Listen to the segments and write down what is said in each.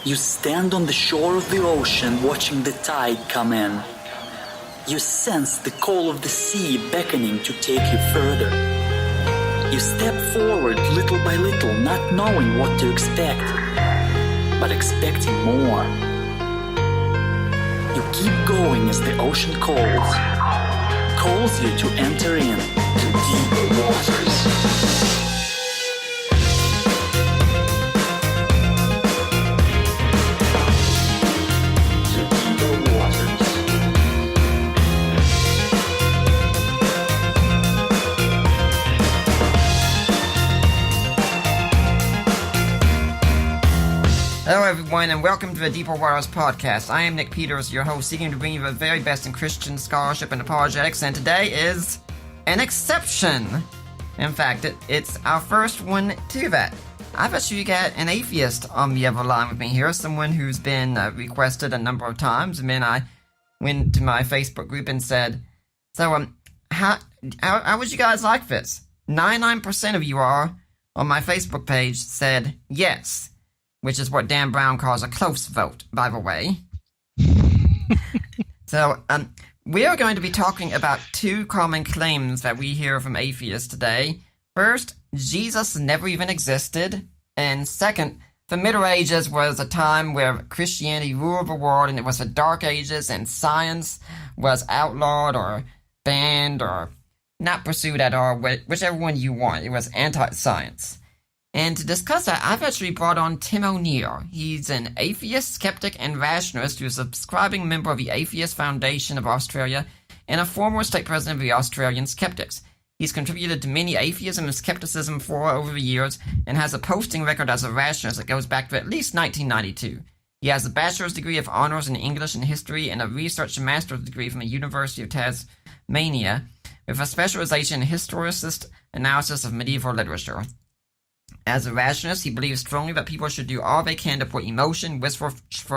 You stand on the shore of the ocean watching the tide come in. You sense the call of the sea beckoning to take you further. You step forward little by little, not knowing what to expect, but expecting more. You keep going as the ocean calls you to enter in to deeper waters. Hello everyone and welcome to the Deeper Waters podcast. I am Nick Peters, your host, seeking to bring you the very best in Christian scholarship and apologetics, and today is an exception. In fact, it's our first one to that. I've actually got an atheist on the other line with me here, someone who's been requested a number of times, and then I went to my Facebook group and said, so, how would you guys like this? 99% of you are, on my Facebook page, said yes. Which is what Dan Brown calls a close vote, by the way. So, we are going to be talking about two common claims that we hear from atheists today. First, Jesus never even existed. And second, the Middle Ages was a time where Christianity ruled the world, and it was the Dark Ages, and science was outlawed or banned or not pursued at all, whichever one you want. It was anti-science. And to discuss that, I've actually brought on Tim O'Neill. He's an atheist, skeptic, and rationalist who's a subscribing member of the Atheist Foundation of Australia and a former state president of the Australian Skeptics. He's contributed to many atheism and skepticism over the years and has a posting record as a rationalist that goes back to at least 1992. He has a bachelor's degree of honors in English and history and a research and master's degree from the University of Tasmania with a specialization in historicist analysis of medieval literature. As a rationalist, he believes strongly that people should do all they can to put emotion, wishful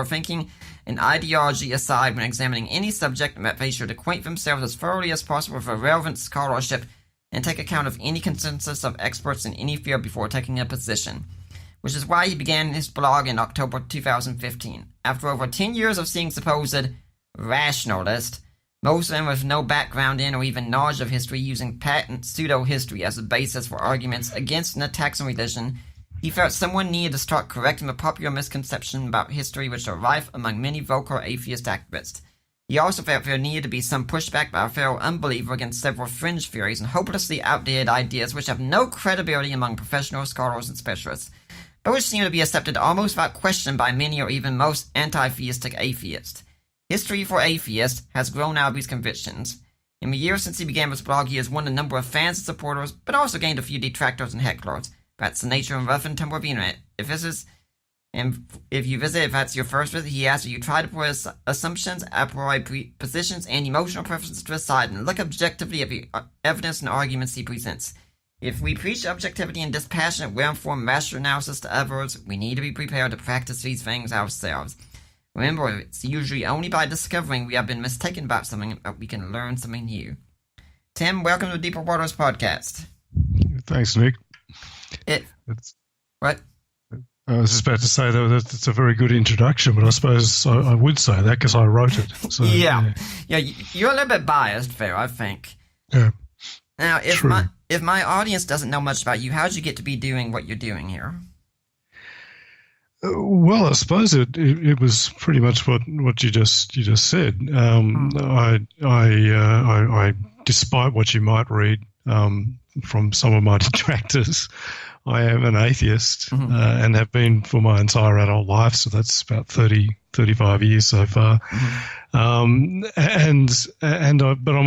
thinking, and ideology aside when examining any subject, and that they should acquaint themselves as thoroughly as possible with relevant scholarship and take account of any consensus of experts in any field before taking a position, which is why he began his blog in October 2015. After over 10 years of seeing supposed rationalists, most of them with no background in or even knowledge of history, using patent pseudo-history as a basis for arguments against and attacks on religion, he felt someone needed to start correcting the popular misconceptions about history which are rife among many vocal atheist activists. He also felt there needed to be some pushback by a fellow unbeliever against several fringe theories and hopelessly outdated ideas which have no credibility among professional scholars and specialists, but which seem to be accepted almost without question by many or even most anti-theistic atheists. History for Atheists has grown out of these convictions. In the years since he began this blog, he has won a number of fans and supporters, but also gained a few detractors and hecklers. That's the nature and rough and tumble of the internet. If you visit, if that's your first visit, he asks you try to put his assumptions, a priori positions, and emotional preferences to the side and look objectively at the evidence and arguments he presents. If we preach objectivity and dispassionate, well-informed, rational analysis to others, we need to be prepared to practice these things ourselves. Remember, it's usually only by discovering we have been mistaken about something that we can learn something new. Tim, welcome to Deeper Waters podcast. Thanks, Nick. What? I was just about to say that it's a very good introduction, but I suppose I would say that because I wrote it. So, yeah, you're a little bit biased there, I think. Yeah. Now, if my audience doesn't know much about you, how did you get to be doing what you're doing here? Well, I suppose it was pretty much what you just said. I despite what you might read from some of my detractors, I am an atheist and have been for my entire adult life. So that's about 35 years so far. But I'm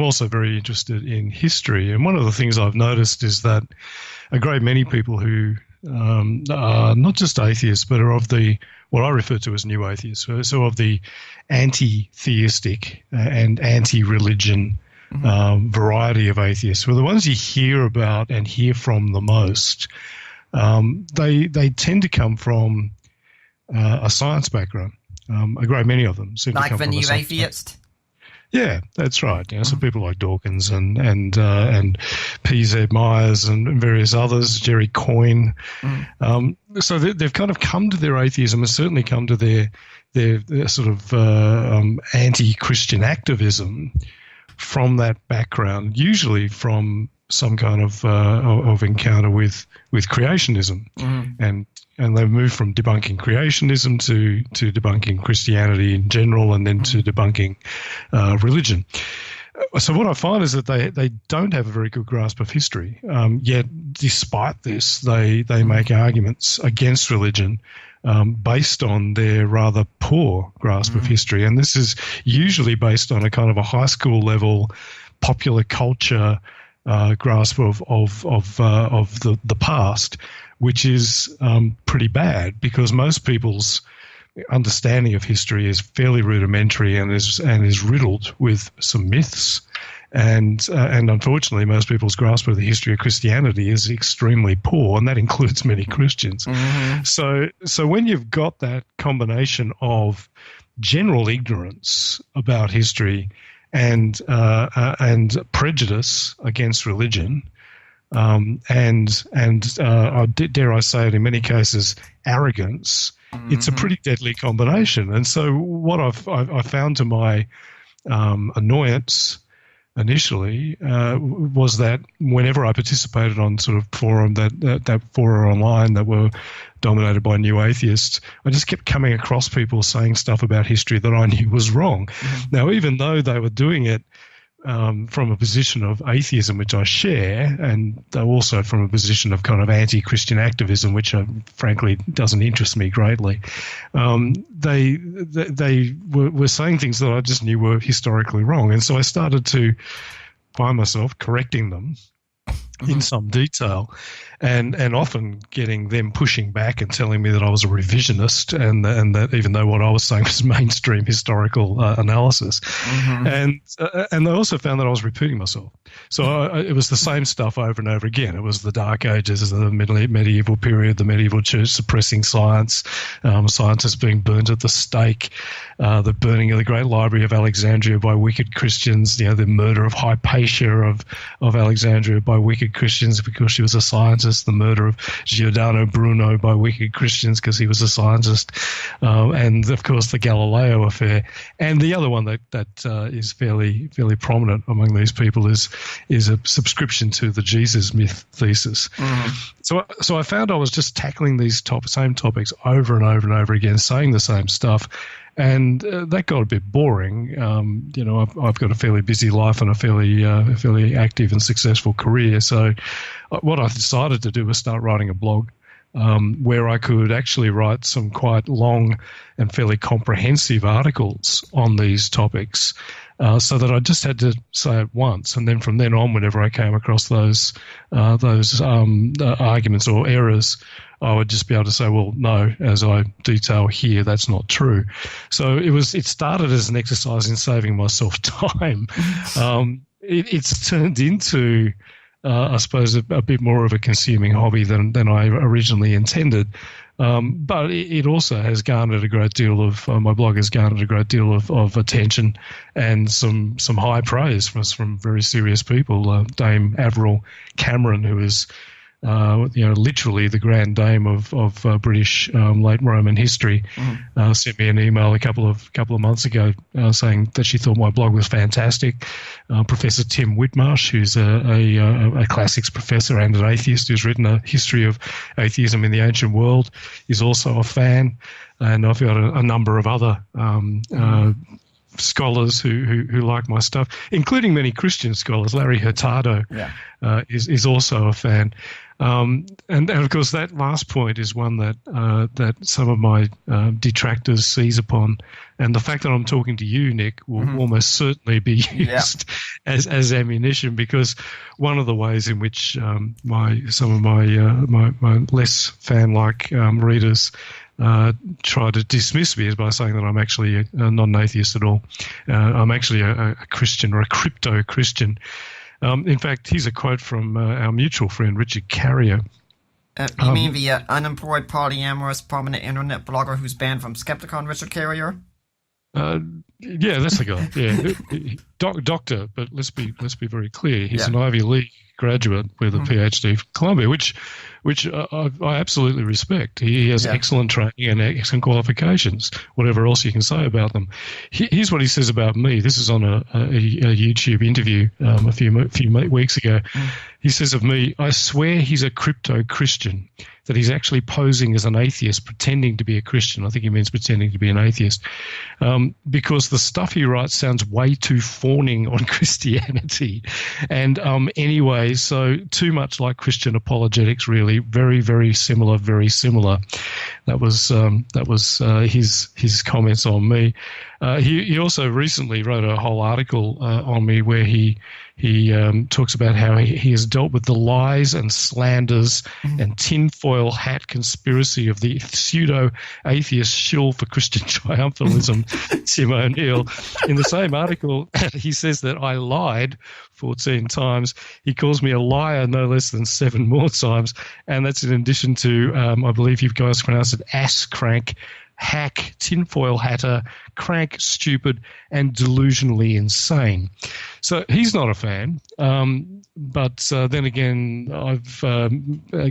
also very interested in history. And one of the things I've noticed is that a great many people who are not just atheists, but are of what I refer to as new atheists, so of the anti-theistic and anti-religion variety of atheists, were the ones you hear about and hear from the most. They tend to come from a science background. A great many of them seem to come from the new atheist. Yeah, that's right. So people like Dawkins and P.Z. Myers and various others, Jerry Coyne. So they've kind of come to their atheism and certainly come to their sort of anti-Christian activism from that background, usually from some kind of encounter with creationism, and they've moved from debunking creationism to debunking Christianity in general, and then to debunking religion. So what I find is that they don't have a very good grasp of history. Yet, despite this, they make arguments against religion based on their rather poor grasp of history, and this is usually based on a kind of a high school level popular culture grasp of the past, which is pretty bad, because most people's understanding of history is fairly rudimentary and is riddled with some myths, and unfortunately most people's grasp of the history of Christianity is extremely poor, and that includes many Christians. So when you've got that combination of general ignorance about history and prejudice against religion, and dare I say it, in many cases, arrogance, it's a pretty deadly combination. And so what I found to my annoyance initially was that whenever I participated on sort of forum that fora online that were dominated by new atheists, I just kept coming across people saying stuff about history that I knew was wrong. Now, even though they were doing it from a position of atheism, which I share, and also from a position of kind of anti-Christian activism, which frankly doesn't interest me greatly, they were saying things that I just knew were historically wrong. And so I started to find myself correcting them in some detail, and often getting them pushing back and telling me that I was a revisionist, and that even though what I was saying was mainstream historical analysis, and they also found that I was repeating myself. So it was the same stuff over and over again. It was the Dark Ages, the medieval period, the medieval church suppressing science, scientists being burnt at the stake, the burning of the Great Library of Alexandria by wicked Christians, the murder of Hypatia of Alexandria by wicked Christians because she was a scientist, the murder of Giordano Bruno by wicked Christians because he was a scientist, and of course the Galileo affair. And the other one that is fairly prominent among these people is a subscription to the Jesus myth thesis. So I found I was just tackling these same topics over and over and over again, saying the same stuff. And that got a bit boring. I've got a fairly busy life and a fairly active and successful career. So what I decided to do was start writing a blog where I could actually write some quite long and fairly comprehensive articles on these topics, so that I just had to say it once, and then from then on, whenever I came across those arguments or errors, I would just be able to say, well, no, as I detail here, that's not true. So it started as an exercise in saving myself time. It's turned into, I suppose, a bit more of a consuming hobby than I originally intended. But it also has garnered a great deal of my blog has garnered a great deal of attention and some high praise from very serious people. Dame Avril Cameron, who is literally the grand dame of British late Roman history, sent me an email a couple of months ago saying that she thought my blog was fantastic. Professor Tim Whitmarsh, who's a classics professor and an atheist who's written a history of atheism in the ancient world, is also a fan. And I've got a number of other scholars who like my stuff, including many Christian scholars. Larry Hurtado is also a fan. And of course, that last point is one that some of my detractors seize upon. And the fact that I'm talking to you, Nick, will almost certainly be used as ammunition, because one of the ways in which some of my less fan-like readers try to dismiss me is by saying that I'm actually not an atheist at all. I'm actually a Christian, or a crypto-Christian. In fact, here's a quote from our mutual friend, Richard Carrier. You mean the unemployed, polyamorous, prominent internet blogger who's banned from Skepticon, Richard Carrier? Yeah, that's the guy. Yeah, doctor. But let's be very clear. He's Yeah. an Ivy League graduate with a PhD from Columbia, which I absolutely respect. He has excellent training and excellent qualifications. Whatever else you can say about them. Here's what he says about me. This is on a YouTube interview a few weeks ago. He says of me, I swear he's a crypto Christian, that he's actually posing as an atheist, pretending to be a Christian. I think he means pretending to be an atheist, because the stuff he writes sounds way too fawning on Christianity. And anyway, so too much like Christian apologetics, really. Very, very similar, very similar. That was his comments on me. He also recently wrote a whole article on me where he talks about how he has dealt with the lies and slanders and tinfoil hat conspiracy of the pseudo-atheist shill for Christian triumphalism, Tim O'Neill. In the same article, he says that I lied 14 times. He calls me a liar no less than 7 more times, and that's in addition to, I believe you guys pronounce it, ass crank, hack, tinfoil hatter, crank, stupid, and delusionally insane. So he's not a fan. But then again, I've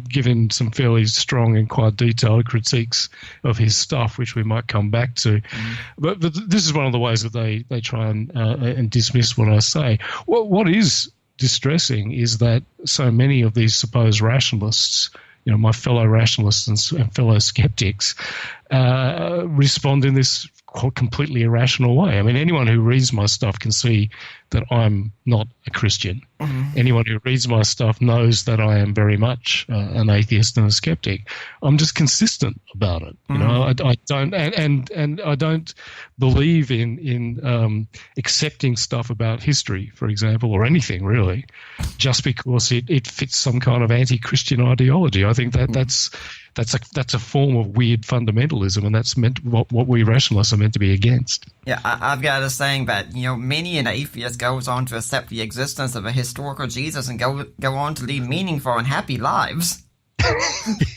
given some fairly strong and quite detailed critiques of his stuff, which we might come back to. But this is one of the ways that they try and dismiss what I say. What is distressing is that so many of these supposed rationalists, my fellow rationalists and fellow skeptics, respond in this completely irrational way. I mean, anyone who reads my stuff can see that I'm not a Christian. Anyone who reads my stuff knows that I am very much an atheist and a skeptic. I'm just consistent about it. I don't, and I don't believe in accepting stuff about history, for example, or anything really, just because it fits some kind of anti-Christian ideology. I think that's a form of weird fundamentalism, and that's meant what we rationalists are meant to be against. Yeah, I've got a saying that, many an atheist goes on to accept the existence of a historical Jesus and go on to lead meaningful and happy lives.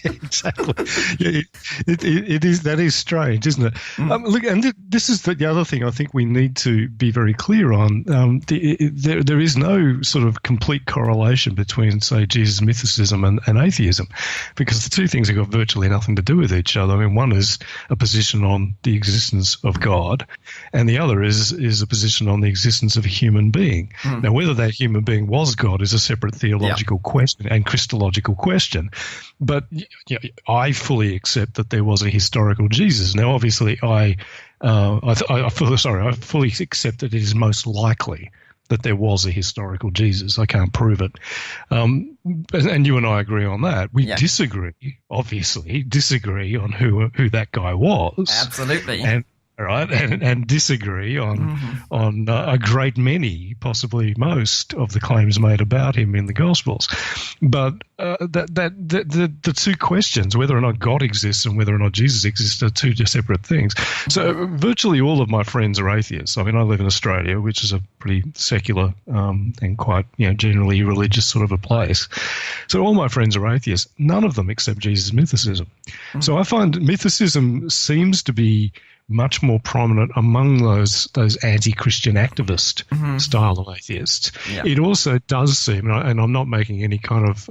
Exactly. Yeah, it is. That is strange, isn't it? Look, and this is the other thing I think we need to be very clear on. There is no sort of complete correlation between, say, Jesus' mythicism and atheism, because the two things have got virtually nothing to do with each other. I mean, one is a position on the existence of God, and the other is a position on the existence of a human being. Now, whether that human being was God is a separate theological question and Christological question. But I fully accept that there was a historical Jesus. Now, obviously, I fully accept that it is most likely that there was a historical Jesus. I can't prove it. And you and I agree on that. We disagree on who that guy was. Absolutely. And disagree on a great many, possibly most, of the claims made about him in the Gospels. But the two questions, whether or not God exists and whether or not Jesus exists, are two separate things. So virtually all of my friends are atheists. I mean, I live in Australia, which is a pretty secular and quite generally religious sort of a place. So all my friends are atheists. None of them accept Jesus' mythicism. So I find mythicism seems to be much more prominent among those anti-Christian activist style of atheists. Yeah. It also does seem, and I'm not making any kind of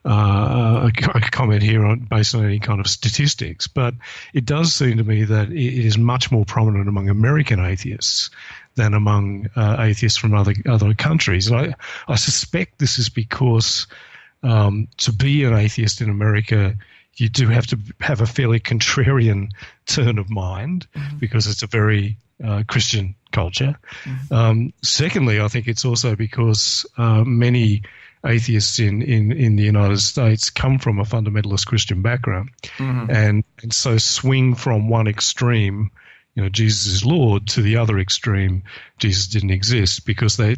a comment here based on any kind of statistics, but it does seem to me that it is much more prominent among American atheists than among atheists from other countries. And I suspect this is because to be an atheist in America, you do have to have a fairly contrarian turn of mind because it's a very Christian culture. Secondly, I think it's also because many atheists in the United States come from a fundamentalist Christian background and so swing from one extreme, Jesus is Lord, to the other extreme, Jesus didn't exist, because they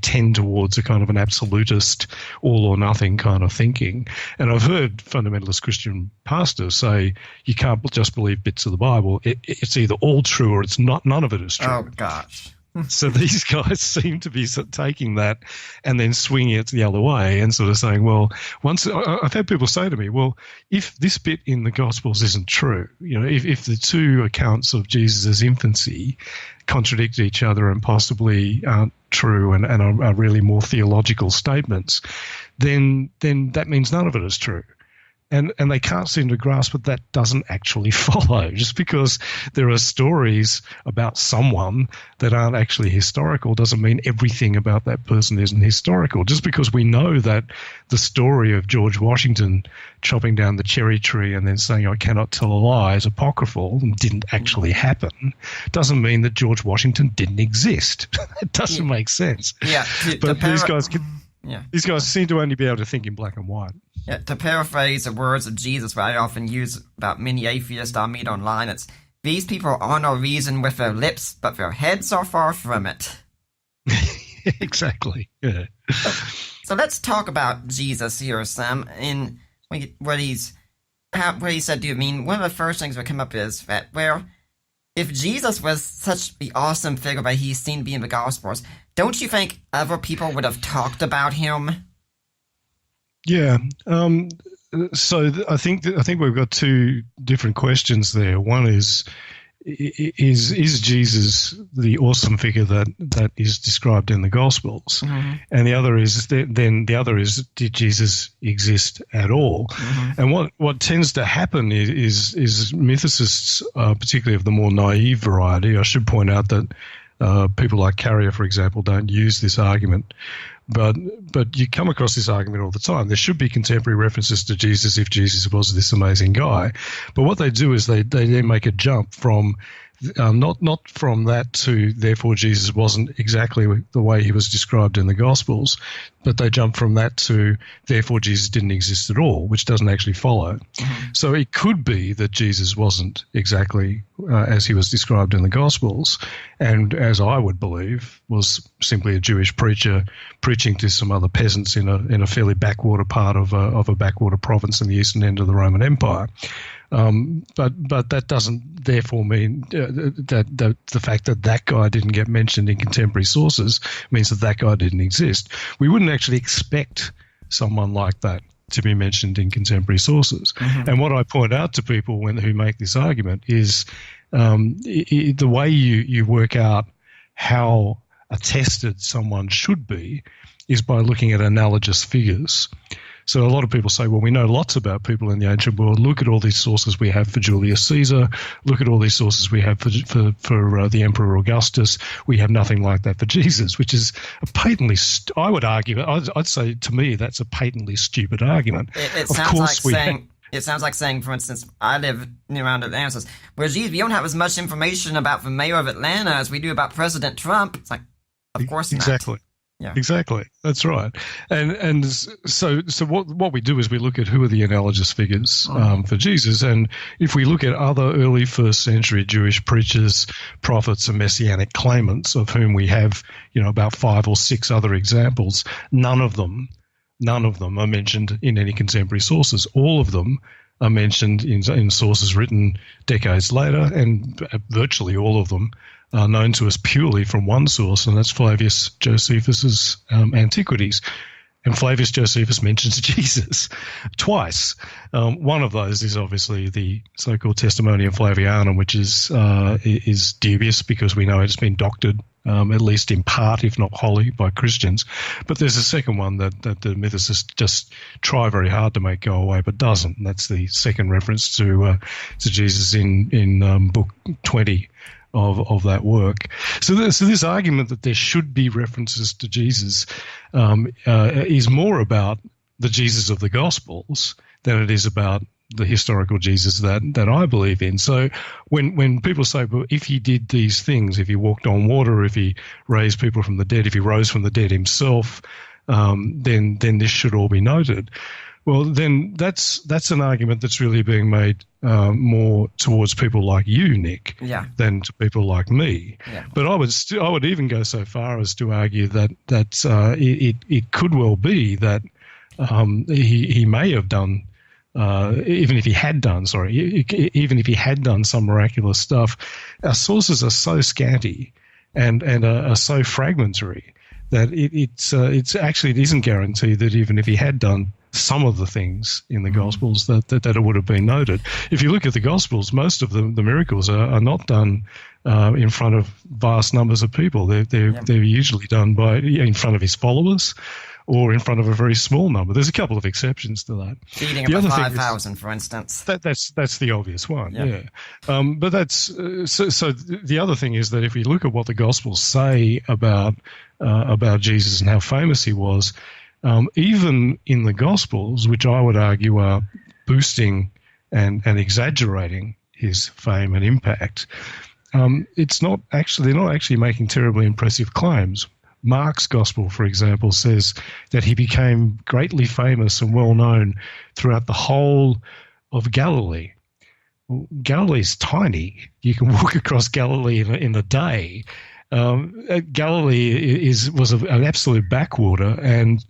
tend towards a kind of an absolutist, all or nothing kind of thinking. And I've heard fundamentalist Christian pastors say you can't just believe bits of the Bible. It's either all true or it's not. None of it is true. Oh gosh. So these guys seem to be taking that and then swinging it the other way and sort of saying, well, I've had people say to me, well, if this bit in the Gospels isn't true, if the two accounts of Jesus' infancy contradict each other and possibly aren't true and are really more theological statements, then that means none of it is true. And they can't seem to grasp that that doesn't actually follow. Just because there are stories about someone that aren't actually historical doesn't mean everything about that person isn't historical. Just because we know that the story of George Washington chopping down the cherry tree and then saying, I cannot tell a lie, is apocryphal and didn't actually happen, doesn't mean that George Washington didn't exist. It doesn't make sense. Yeah. But these guys seem to only be able to think in black and white. Yeah, to paraphrase the words of Jesus, what I often use about many atheists I meet online, it's, these people honor reason with their lips, but their heads are far from it. Exactly, yeah. So let's talk about Jesus here, Sam, in what he said. Do you mean one of the first things that come up is that, well, if Jesus was such the awesome figure that he's seen to be in the Gospels, don't you think other people would have talked about him? Yeah. So I think we've got two different questions there. One is Jesus the awesome figure that is described in the Gospels? Mm-hmm. And the other is did Jesus exist at all? Mm-hmm. And what tends to happen is mythicists, particularly of the more naive variety. I should point out that people like Carrier, for example, don't use this argument. But you come across this argument all the time. There should be contemporary references to Jesus if Jesus was this amazing guy. But what they do is they then make a jump from not from that to therefore Jesus wasn't exactly the way he was described in the Gospels, but they jump from that to therefore Jesus didn't exist at all, which doesn't actually follow. Mm-hmm. So it could be that Jesus wasn't exactly as he was described in the Gospels, and as I would believe, was simply a Jewish preacher preaching to some other peasants in a fairly backwater part of a backwater province in the eastern end of the Roman Empire. But that doesn't therefore mean that the fact that guy didn't get mentioned in contemporary sources means that guy didn't exist. We wouldn't actually expect someone like that to be mentioned in contemporary sources. Mm-hmm. And what I point out to people who make this argument is the way you work out how attested someone should be is by looking at analogous figures. So a lot of people say, well, we know lots about people in the ancient world. Look at all these sources we have for Julius Caesar. Look at all these sources we have for the Emperor Augustus. We have nothing like that for Jesus, which is a patently, I would argue, I'd say to me that's a patently stupid argument. It sounds like saying, for instance, I live around Atlanta. Whereas we don't have as much information about the mayor of Atlanta as we do about President Trump. It's like, of course not. Exactly. Yeah. Exactly. That's right. And so what we do is we look at who are the analogous figures for Jesus. And if we look at other early first century Jewish preachers, prophets, and messianic claimants, of whom we have, about 5 or 6 other examples, none of them are mentioned in any contemporary sources. All of them are mentioned in sources written decades later, and virtually all of them are known to us purely from one source, and that's Flavius Josephus's Antiquities. And Flavius Josephus mentions Jesus twice. One of those is obviously the so-called Testimonium Flavianum, which is dubious because we know it's been doctored, at least in part, if not wholly, by Christians. But there's a second one that the mythicists just try very hard to make go away, but doesn't. And that's the second reference to Jesus in Book 20 of that work. So this argument that there should be references to Jesus is more about the Jesus of the Gospels than it is about the historical Jesus that I believe in. So when people say, well, if he did these things, if he walked on water, if he raised people from the dead, if he rose from the dead himself, then this should all be noted. Well, then that's an argument that's really being made more towards people like you, Nick, than to people like me. Yeah. But I would even go so far as to argue that it could well be that he may have done, even if he had done some miraculous stuff. Our sources are so scanty and are so fragmentary that it isn't guaranteed that even if he had done some of the things in the Gospels that it would have been noted. If you look at the Gospels, most of the miracles are not done in front of vast numbers of people. They're usually done in front of his followers or in front of a very small number. There's a couple of exceptions to that. Feeding of the 5,000, for instance. That's the obvious one, yeah. But that's so. The other thing is that if we look at what the Gospels say about Jesus and how famous he was, even in the Gospels, which I would argue are boosting and exaggerating his fame and impact, they're not actually making terribly impressive claims. Mark's Gospel, for example, says that he became greatly famous and well known throughout the whole of Galilee. Well, Galilee's tiny. You can walk across Galilee in a day. Galilee was an absolute backwater, and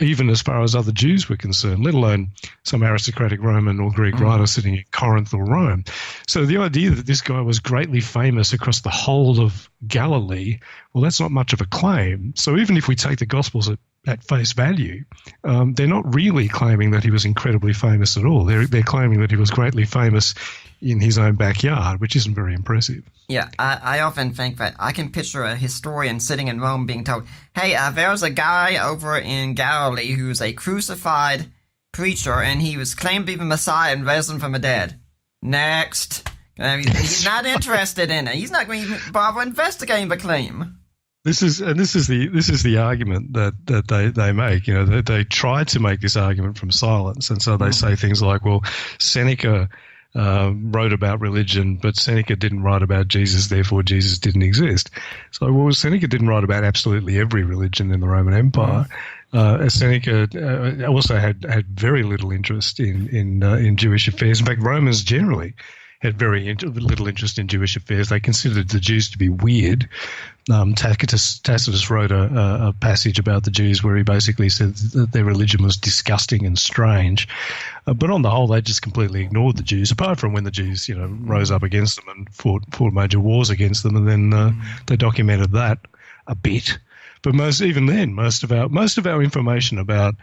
even as far as other Jews were concerned, let alone some aristocratic Roman or Greek writer sitting in Corinth or Rome. So the idea that this guy was greatly famous across the whole of Galilee, well, that's not much of a claim. So even if we take the Gospels at face value, they're not really claiming that he was incredibly famous at all. They're claiming that he was greatly famous in his own backyard, which isn't very impressive. Yeah, I often think that I can picture a historian sitting in Rome being told, hey, there's a guy over in Galilee who's a crucified preacher, and he was claimed to be the Messiah and risen from the dead. Next. He's not interested in it. He's not going to bother investigating the claim. This is the argument that they make. You know, they try to make this argument from silence, and so they say things like, well, Seneca wrote about religion, but Seneca didn't write about Jesus, therefore Jesus didn't exist. So, well, Seneca didn't write about absolutely every religion in the Roman Empire. Seneca also had very little interest in Jewish affairs. In fact, Romans generally had very little interest in Jewish affairs. They considered the Jews to be weird. Tacitus wrote a passage about the Jews where he basically said that their religion was disgusting and strange. But on the whole, they just completely ignored the Jews, apart from when the Jews, rose up against them and fought major wars against them, and then they documented that a bit. But most of our information about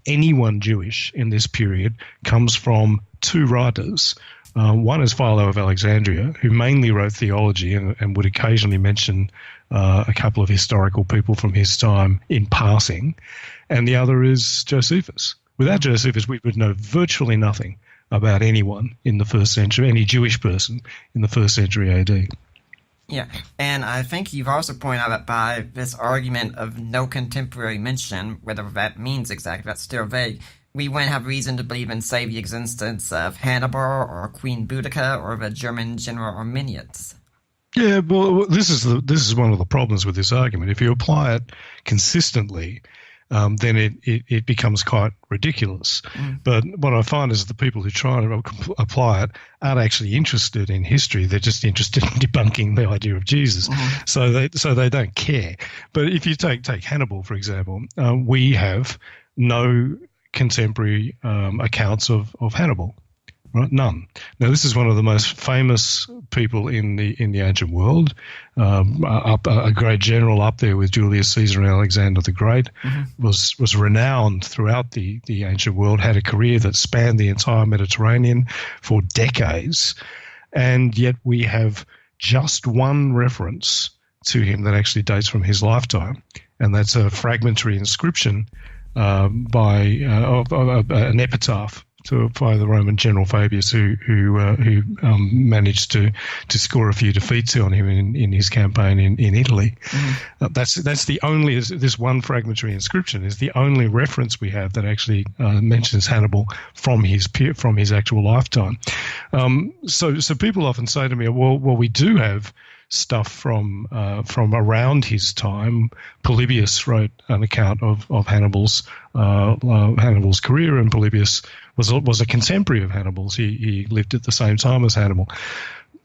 anyone Jewish in this period comes from two writers. One is Philo of Alexandria, who mainly wrote theology and would occasionally mention a couple of historical people from his time in passing. And the other is Josephus. Without Josephus, we would know virtually nothing about anyone in the first century, any Jewish person in the first century AD. Yeah, and I think you've also pointed out that by this argument of no contemporary mention, whether that means exactly, that's still vague, we wouldn't have reason to believe in, say, the existence of Hannibal or Queen Boudica or the German general Arminius. Yeah, well, this is one of the problems with this argument. If you apply it consistently, then it becomes quite ridiculous. But what I find is that the people who try to apply it aren't actually interested in history. They're just interested in debunking the idea of Jesus. So they don't care. But if you take Hannibal, for example, we have no contemporary accounts of Hannibal, right? None. Now, this is one of the most famous people in the ancient world. A great general up there with Julius Caesar and Alexander the Great, was renowned throughout the ancient world. Had a career that spanned the entire Mediterranean for decades, and yet we have just one reference to him that actually dates from his lifetime, and that's a fragmentary inscription by an epitaph by the Roman general Fabius, who managed to score a few defeats on him in his campaign in Italy. That's the only, this one fragmentary inscription is the only reference we have that actually mentions Hannibal from his actual lifetime. So people often say to me, well, we do have stuff from around his time. Polybius wrote an account of Hannibal's career, and Polybius was a contemporary of Hannibal's. He lived at the same time as Hannibal.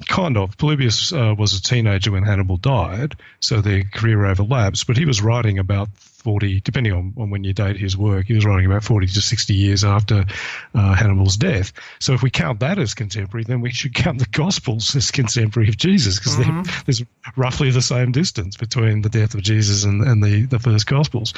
Kind of. Polybius was a teenager when Hannibal died, so their career overlaps, but he was writing about 40, depending on when you date his work, he was writing about 40 to 60 years after Hannibal's death. So if we count that as contemporary, then we should count the Gospels as contemporary of Jesus, because there's roughly the same distance between the death of Jesus and the first Gospels.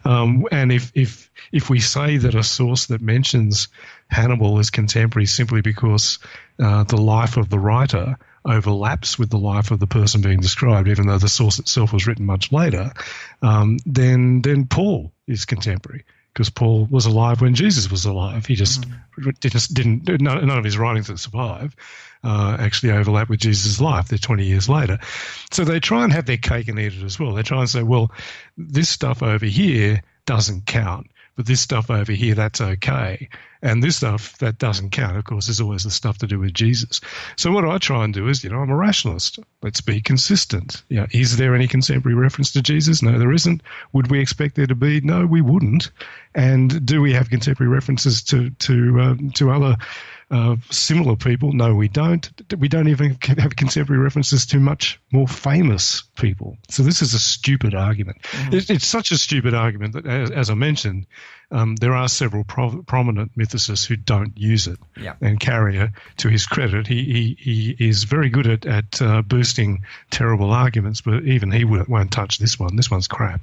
And if we say that a source that mentions Hannibal is contemporary simply because the life of the writer overlaps with the life of the person being described, even though the source itself was written much later, then Paul is contemporary, because Paul was alive when Jesus was alive. He just didn't none of his writings that survive actually overlap with Jesus' life. They're 20 years later. So they try and have their cake and eat it as well. They try and say, well, this stuff over here doesn't count, but this stuff over here, that's okay. And this stuff that doesn't count, of course, is always the stuff to do with Jesus. So what I try and do is, I'm a rationalist. Let's be consistent. Is there any contemporary reference to Jesus? No, there isn't. Would we expect there to be? No, we wouldn't. And do we have contemporary references to other similar people? No, we don't. We don't even have contemporary references to much more famous people. So this is a stupid argument. It's such a stupid argument that, as I mentioned, there are several prominent mythicists who don't use it. And Carrier, to his credit, he is very good at boosting terrible arguments, but even he won't touch this one. This one's crap.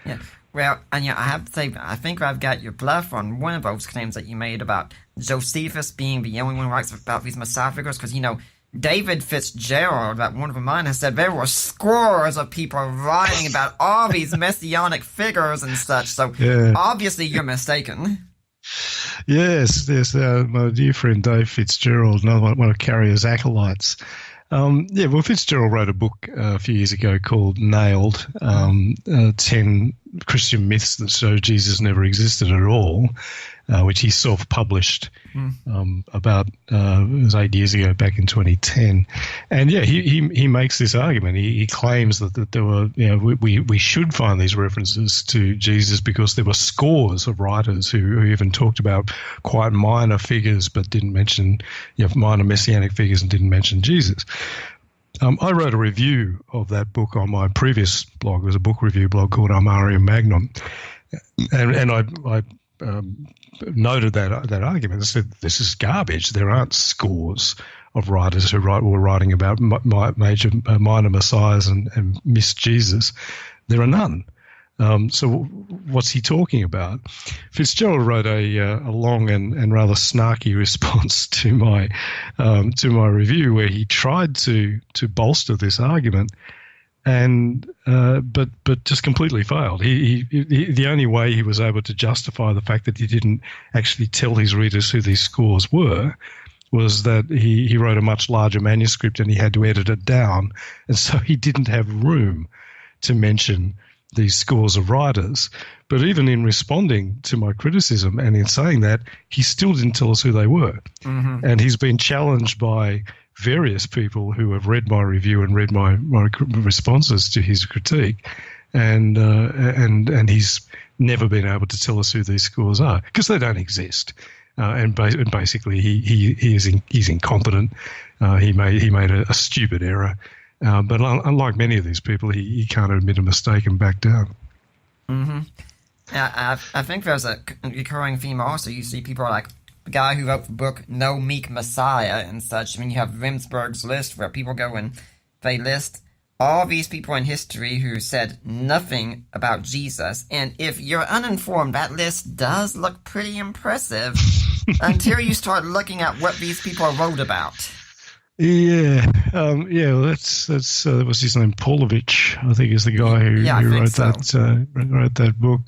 Yeah. Well, and I have to say, I think I've got your bluff on one of those claims that you made about Josephus being the only one who writes about these Messiah figures, because, David Fitzgerald, that one of mine, has said there were scores of people writing about all these messianic figures and such, so obviously you're mistaken. Yes, my dear friend Dave Fitzgerald, another one of Carrier's acolytes. Fitzgerald wrote a book a few years ago called Nailed, 10 Christian myths that show Jesus never existed at all, which he self-published about it was 8 years ago, back in 2010. And he makes this argument. He claims that there were, we should find these references to Jesus because there were scores of writers who even talked about quite minor figures but didn't mention, minor messianic figures and didn't mention Jesus. I wrote a review of that book on my previous blog. It was a book review blog called Armarium Magnum, and I noted that argument. I said, this is garbage. There aren't scores of writers who were writing about minor messiahs and missed Jesus. There are none. So what's he talking about? Fitzgerald wrote a long and rather snarky response to my review, where he tried to bolster this argument, and but just completely failed. He the only way he was able to justify the fact that he didn't actually tell his readers who these scores were was that he wrote a much larger manuscript and he had to edit it down, and so he didn't have room to mention these scores of writers. But even in responding to my criticism and in saying that, he still didn't tell us who they were. And he's been challenged by various people who have read my review and read my responses to his critique, and he's never been able to tell us who these scores are because they don't exist. And basically, he's incompetent. He made a stupid error. But unlike many of these people, he can't admit a mistake and back down. Yeah, I think there's a recurring theme also. You see people like the guy who wrote the book No Meek Messiah and such. I mean, you have Rimsberg's list where people go and they list all these people in history who said nothing about Jesus. And if you're uninformed, that list does look pretty impressive until you start looking at what these people wrote about. That's what's his name? Paulovich, I think, is the guy who wrote that book.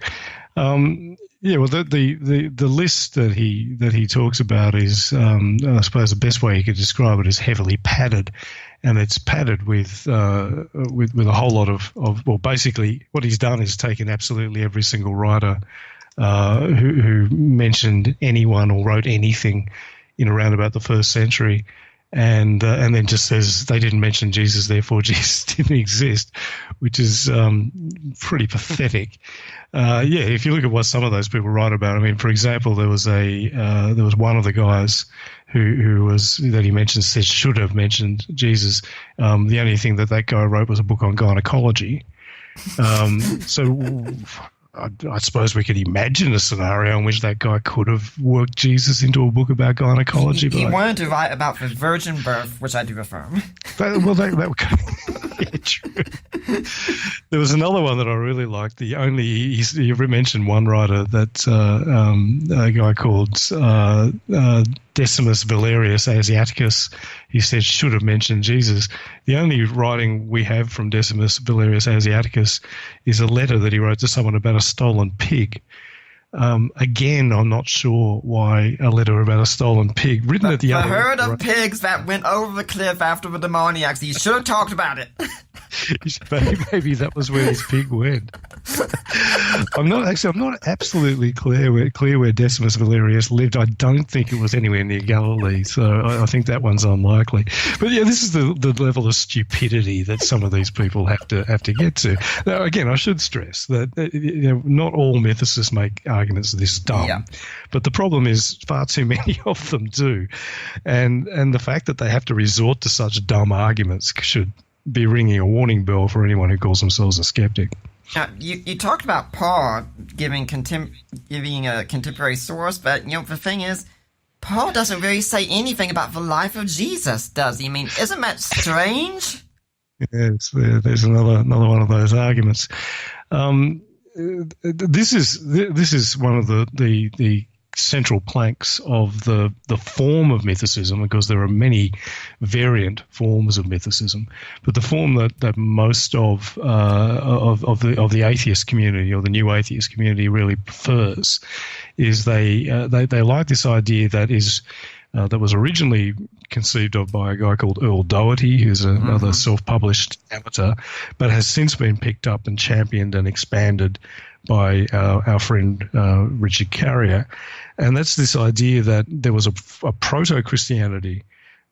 The list that he talks about is, I suppose, the best way you could describe it is heavily padded, and it's padded with a whole lot of basically what he's done is taken absolutely every single writer who mentioned anyone or wrote anything in around about the first century. And then just says they didn't mention Jesus, therefore Jesus didn't exist, which is pretty pathetic. If you look at what some of those people write about, I mean, for example, there was one of the guys who he mentioned said should have mentioned Jesus. The only thing that guy wrote was a book on gynecology. So I suppose we could imagine a scenario in which that guy could have worked Jesus into a book about gynecology. He wanted to write about the virgin birth, which I do affirm. Yeah, true. There was another one that I really liked. You mentioned one writer, that a guy called Decimus Valerius Asiaticus. He said should have mentioned Jesus. The only writing we have from Decimus Valerius Asiaticus is a letter that he wrote to someone about a stolen pig. Again, I'm not sure why a letter about a stolen pig written at the other herd of pigs that went over the cliff after the demoniacs. You should have talked about it. Maybe that was where his pig went. I'm not absolutely clear where Decimus Valerius lived. I don't think it was anywhere near Galilee, so I think that one's unlikely. But yeah, this is the level of stupidity that some of these people have to get to. Now, again, I should stress that not all mythicists make arguments this dumb, yeah. But the problem is far too many of them do, and the fact that they have to resort to such dumb arguments should be ringing a warning bell for anyone who calls themselves a skeptic. You talked about Paul giving a contemporary source, but the thing is, Paul doesn't really say anything about the life of Jesus, does he? I mean, isn't that strange? Yes, there's another one of those arguments. This is one of the central planks of the form of mythicism, because there are many variant forms of mythicism, but the form that most of the atheist community, or the new atheist community, really prefers is they like this idea that was originally conceived of by a guy called Earl Doherty, who's another self-published amateur, but has since been picked up and championed and expanded by our friend Richard Carrier. And that's this idea that there was a proto-Christianity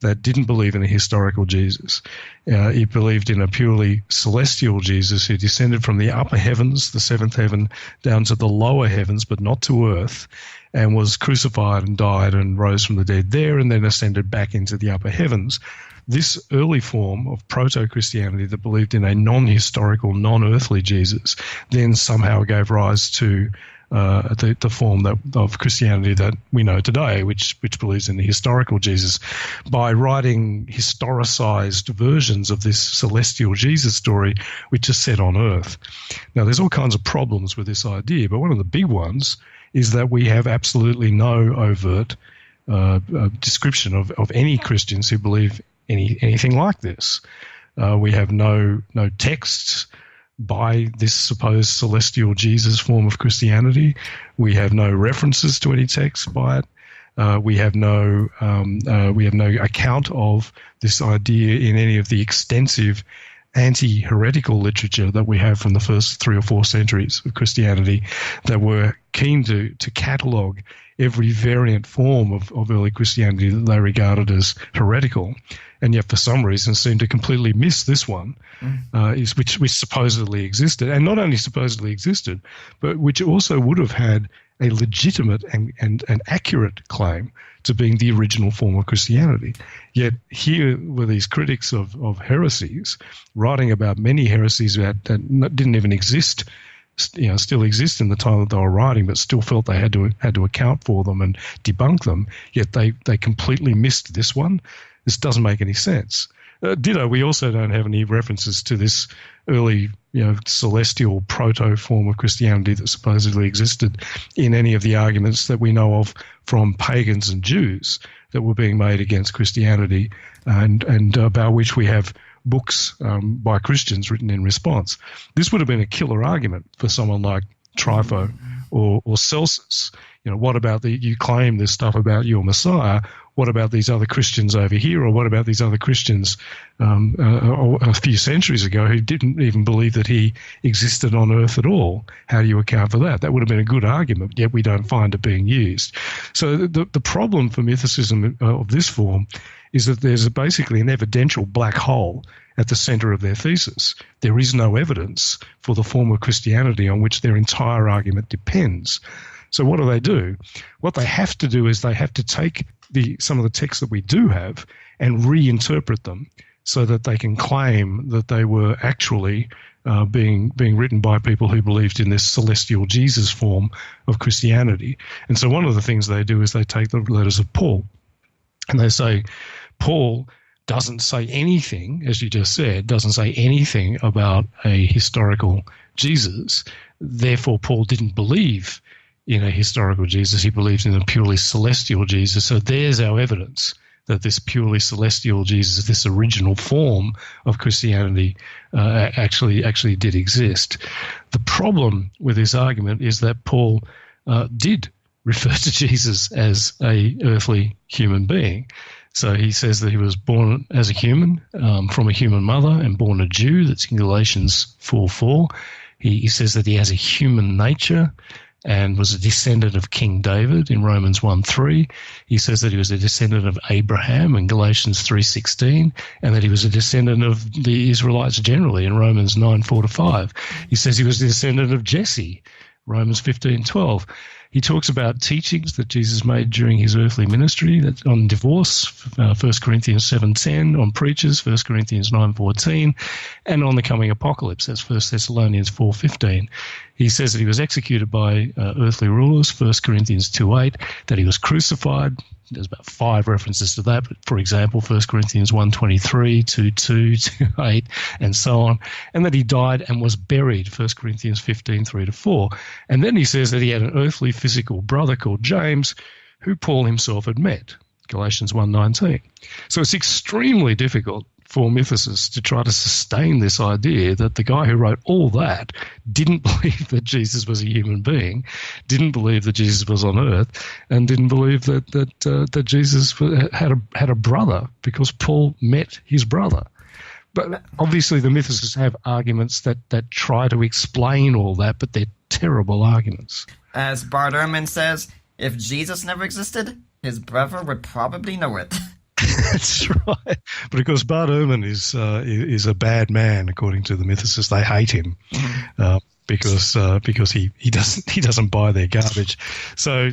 that didn't believe in a historical Jesus. It believed in a purely celestial Jesus who descended from the upper heavens, the seventh heaven, down to the lower heavens, but not to earth, and was crucified and died and rose from the dead there, and then ascended back into the upper heavens. This early form of proto-Christianity that believed in a non-historical, non-earthly Jesus then somehow gave rise to the form of Christianity that we know today, which believes in the historical Jesus, by writing historicized versions of this celestial Jesus story, which is set on earth. Now, there's all kinds of problems with this idea, but one of the big ones is that we have absolutely no overt description of any Christians who believe anything like this. We have no texts by this supposed celestial Jesus form of Christianity. We have no references to any texts by it. We have no account of this idea in any of the extensive anti-heretical literature that we have from the first 3 or 4 centuries of Christianity that were keen to catalogue every variant form of early Christianity that they regarded as heretical, and yet for some reason seemed to completely miss this one, which supposedly existed, and not only supposedly existed, but which also would have had a legitimate and accurate claim to being the original form of Christianity. Yet here were these critics of heresies writing about many heresies that didn't even exist, still exist in the time that they were writing, but still felt they had to account for them and debunk them. Yet they completely missed this one. This doesn't make any sense. Ditto, we also don't have any references to this early, celestial proto form of Christianity that supposedly existed in any of the arguments that we know of from pagans and Jews that were being made against Christianity, and about which we have books by Christians written in response. This would have been a killer argument for someone like Trypho or Celsus. What about you claim this stuff about your Messiah? What about these other Christians over here? Or what about these other Christians a few centuries ago who didn't even believe that he existed on earth at all? How do you account for that? That would have been a good argument, yet we don't find it being used. So the problem for mythicism of this form is that there's basically an evidential black hole at the center of their thesis. There is no evidence for the form of Christianity on which their entire argument depends. So what do? What they have to do is they have to take some of the texts that we do have and reinterpret them so that they can claim that they were actually being written by people who believed in this celestial Jesus form of Christianity. And so one of the things they do is they take the letters of Paul and they say, Paul doesn't say anything, as you just said, doesn't say anything about a historical Jesus. Therefore, Paul didn't believe in a historical Jesus. He believed in a purely celestial Jesus. So there's our evidence that this purely celestial Jesus, this original form of Christianity, actually did exist. The problem with this argument is that Paul did refer to Jesus as a earthly human being. So he says that he was born as a human, from a human mother, and born a Jew. That's in Galatians 4:4. He says that he has a human nature and was a descendant of King David in Romans 1:3. He says that he was a descendant of Abraham in Galatians 3:16, and that he was a descendant of the Israelites generally in Romans 9:4-5. He says he was a descendant of Jesse, Romans 15:12. He talks about teachings that Jesus made during his earthly ministry, that's on divorce, 1 Corinthians 7:10, on preachers, 1 Corinthians 9:14, and on the coming apocalypse, that's 1 Thessalonians 4:15. He says that he was executed by earthly rulers, 1 Corinthians 2:8, that he was crucified. There's about 5 references to that, but for example, 1 Corinthians 1:23, 2:2, 2:8, and so on, and that he died and was buried, 1 Corinthians 15:3-4. And then he says that he had an earthly physical brother called James, who Paul himself had met, Galatians 1:19. So it's extremely difficult for mythicists to try to sustain this idea that the guy who wrote all that didn't believe that Jesus was a human being, didn't believe that Jesus was on earth, and didn't believe that Jesus had a brother because Paul met his brother. But obviously the mythicists have arguments that try to explain all that, but they're terrible arguments. As Bart Ehrman says, if Jesus never existed, his brother would probably know it. That's right. But of course, Bart Ehrman is a bad man, according to the mythicists. They hate him because he doesn't buy their garbage. So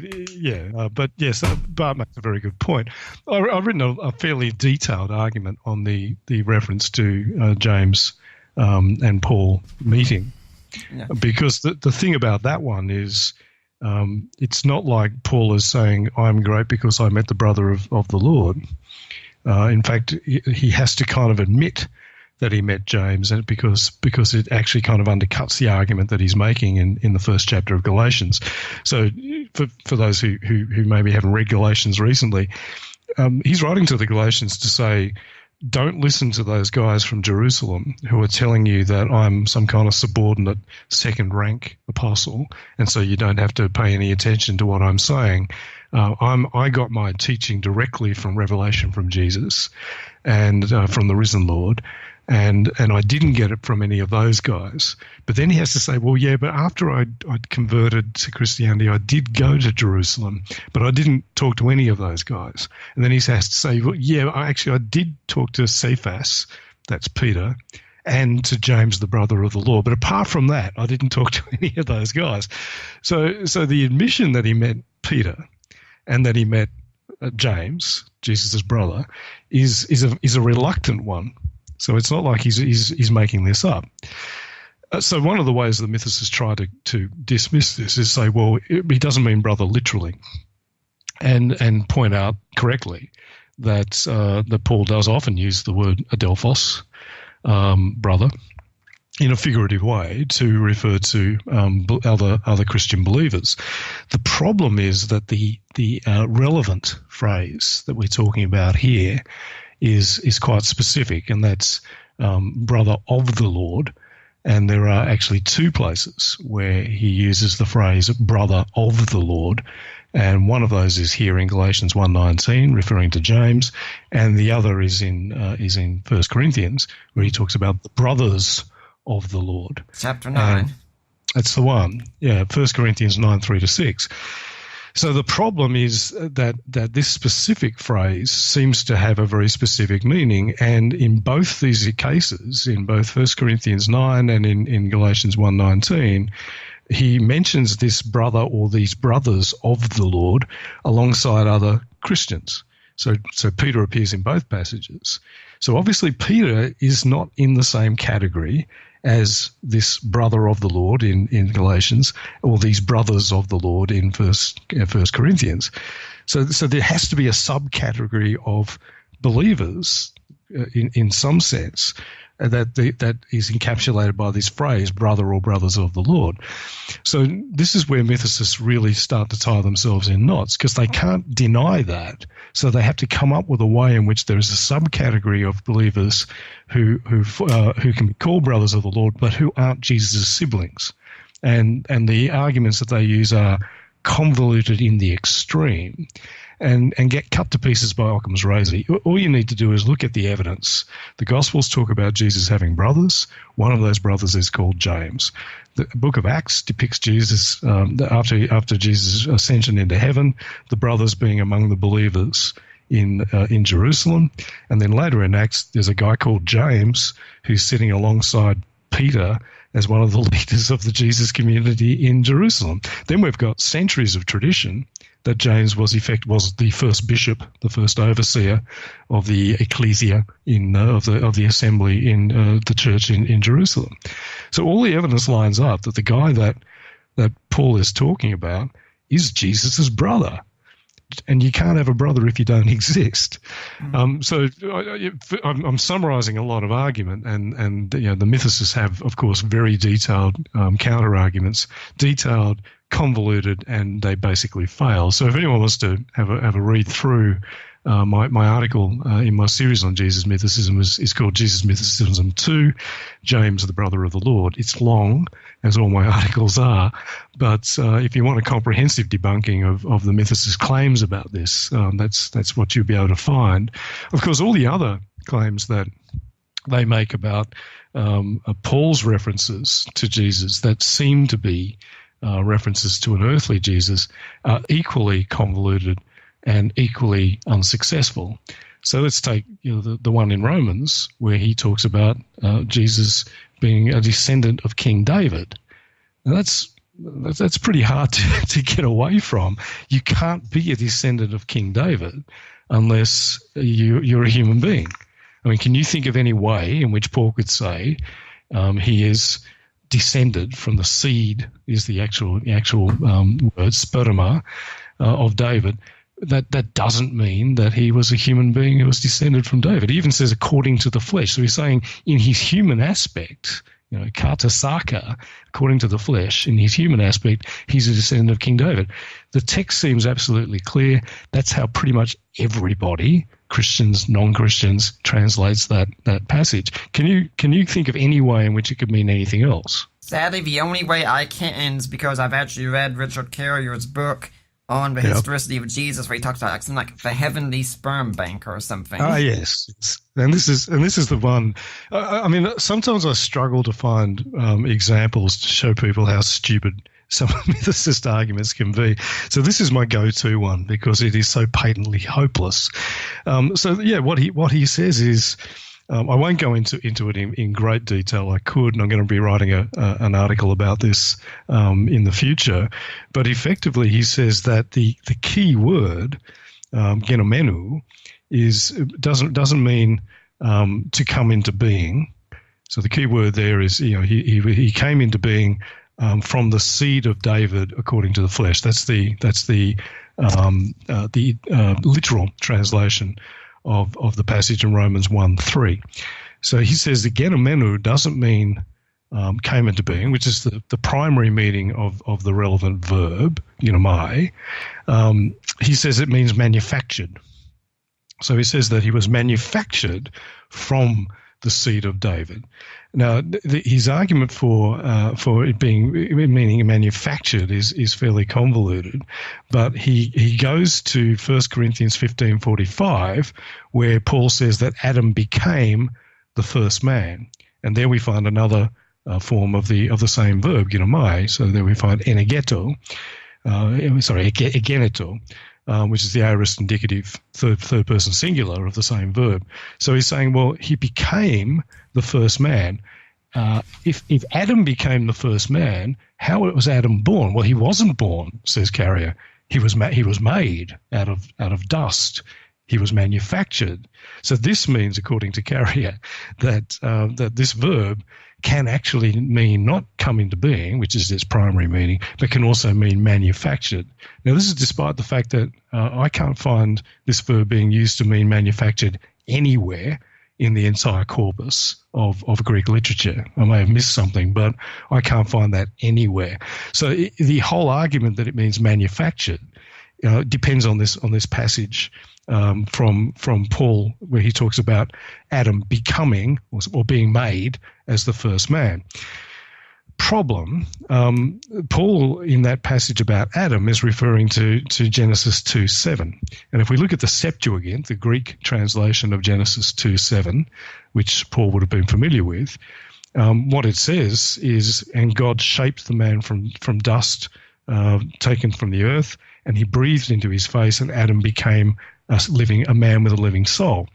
but yes, Bart makes a very good point. I've written a fairly detailed argument on the reference to James and Paul meeting, because the thing about that one is. It's not like Paul is saying, I'm great because I met the brother of the Lord. In fact, he has to kind of admit that he met James, and because it actually kind of undercuts the argument that he's making in the first chapter of Galatians. So for those who maybe haven't read Galatians recently, he's writing to the Galatians to say, don't listen to those guys from Jerusalem who are telling you that I'm some kind of subordinate second-rank apostle, and so you don't have to pay any attention to what I'm saying. I got my teaching directly from revelation from Jesus and from the risen Lord, and I didn't get it from any of those guys. But then he has to say, well, yeah, but after I'd converted to Christianity, I did go to Jerusalem, but I didn't talk to any of those guys. And then he has to say, well, yeah, I did talk to Cephas, that's Peter, and to James, the brother of the Lord. But apart from that, I didn't talk to any of those guys. So the admission that he met Peter and that he met James, Jesus' brother, is a reluctant one. So it's not like he's making this up. So one of the ways the mythicists try to dismiss this is say, well, he doesn't mean brother literally, and point out correctly that Paul does often use the word adelphos, brother, in a figurative way to refer to other Christian believers. The problem is that the relevant phrase that we're talking about here is quite specific, and that's brother of the Lord. And there are actually 2 places where he uses the phrase brother of the Lord, and one of those is here in Galatians 1:19, referring to James, and the other is in 1 Corinthians, where he talks about the brothers of the Lord. Chapter 9. That's the one. Yeah, 1 Corinthians 9:3-6. So the problem is that this specific phrase seems to have a very specific meaning, and in both these cases, in both 1 Corinthians 9 and in Galatians 1:19, he mentions this brother or these brothers of the Lord alongside other Christians. So Peter appears in both passages. So obviously Peter is not in the same category as this brother of the Lord in Galatians, or these brothers of the Lord in First Corinthians. So there has to be a subcategory of believers in some sense that is encapsulated by this phrase, brother or brothers of the Lord. So this is where mythicists really start to tie themselves in knots, because they can't deny that. So they have to come up with a way in which there is a subcategory of believers who can be called brothers of the Lord, but who aren't Jesus' siblings. And the arguments that they use are convoluted in the extreme and get cut to pieces by Occam's razor. All you need to do is look at the evidence. The Gospels talk about Jesus having brothers. One of those brothers is called James. The book of Acts depicts Jesus after Jesus' ascension into heaven, the brothers being among the believers in Jerusalem. And then later in Acts, there's a guy called James who's sitting alongside Peter as one of the leaders of the Jesus community in Jerusalem. Then we've got centuries of tradition that James was the first bishop, the first overseer of the ecclesia of the assembly in the church in Jerusalem. So all the evidence lines up that the guy that Paul is talking about is Jesus' brother. And you can't have a brother if you don't exist. So I'm summarizing a lot of argument, and the mythicists have, of course, very detailed counter arguments, detailed, convoluted, and they basically fail. So if anyone wants to have a read through my article in my series on Jesus mythicism is called Jesus Mythicism 2, James the Brother of the Lord. It's long, as all my articles are, but if you want a comprehensive debunking of the mythicist claims about this, that's what you'll be able to find. Of course, all the other claims that they make about Paul's references to Jesus that seem to be references to an earthly Jesus are equally convoluted and equally unsuccessful. So let's take the one in Romans where he talks about Jesus being a descendant of King David. Now that's pretty hard to get away from. You can't be a descendant of King David unless you're a human being. I mean, can you think of any way in which Paul could say he is descended from the seed, is the actual word, sperma, of David? That doesn't mean that he was a human being who was descended from David. He even says according to the flesh. So he's saying in his human aspect, kata saka, according to the flesh, in his human aspect, he's a descendant of King David. The text seems absolutely clear. That's how pretty much everybody, Christians, non-Christians, translates that passage. Can you think of any way in which it could mean anything else? Sadly, the only way I can is because I've actually read Richard Carrier's book on the historicity of Jesus, where he talks about something like the heavenly sperm bank or something. Ah, yes. And this is the one. I mean, sometimes I struggle to find examples to show people how stupid some mythicist arguments can be. So this is my go-to one because it is so patently hopeless. What he says is, I won't go into it in great detail. I could, and I'm going to be writing an article about this in the future. But effectively, he says that the key word, genomenu, doesn't mean to come into being. So the key word there is, he came into being from the seed of David according to the flesh. That's the literal translation of the passage in Romans 1:3. So he says the genomenu doesn't mean came into being, which is the primary meaning of the relevant verb, genomai. He says it means manufactured. So he says that he was manufactured from the seed of David. Now, his argument for it meaning manufactured is fairly convoluted, but he goes to 1 Corinthians 15:45, where Paul says that Adam became the first man, and there we find another form of the same verb, genomai. So there we find egeneto, which is the aorist indicative third person singular of the same verb. So he's saying, well, he became the first man. If Adam became the first man, how was Adam born? Well, he wasn't born, says Carrier. He was made out of dust He was manufactured. So this means, according to Carrier, that this verb can actually mean not come into being, which is its primary meaning, but can also mean manufactured. Now, this is despite the fact that I can't find this verb being used to mean manufactured anywhere in the entire corpus of Greek literature. I may have missed something, but I can't find that anywhere. So the whole argument that it means manufactured depends on this passage from Paul, where he talks about Adam becoming or being made as the first man. Problem, Paul in that passage about Adam is referring to Genesis 2:7. And if we look at the Septuagint, the Greek translation of Genesis 2:7, which Paul would have been familiar with, what it says is, and God shaped the man from dust taken from the earth, and he breathed into his face, and Adam became a man with a living soul.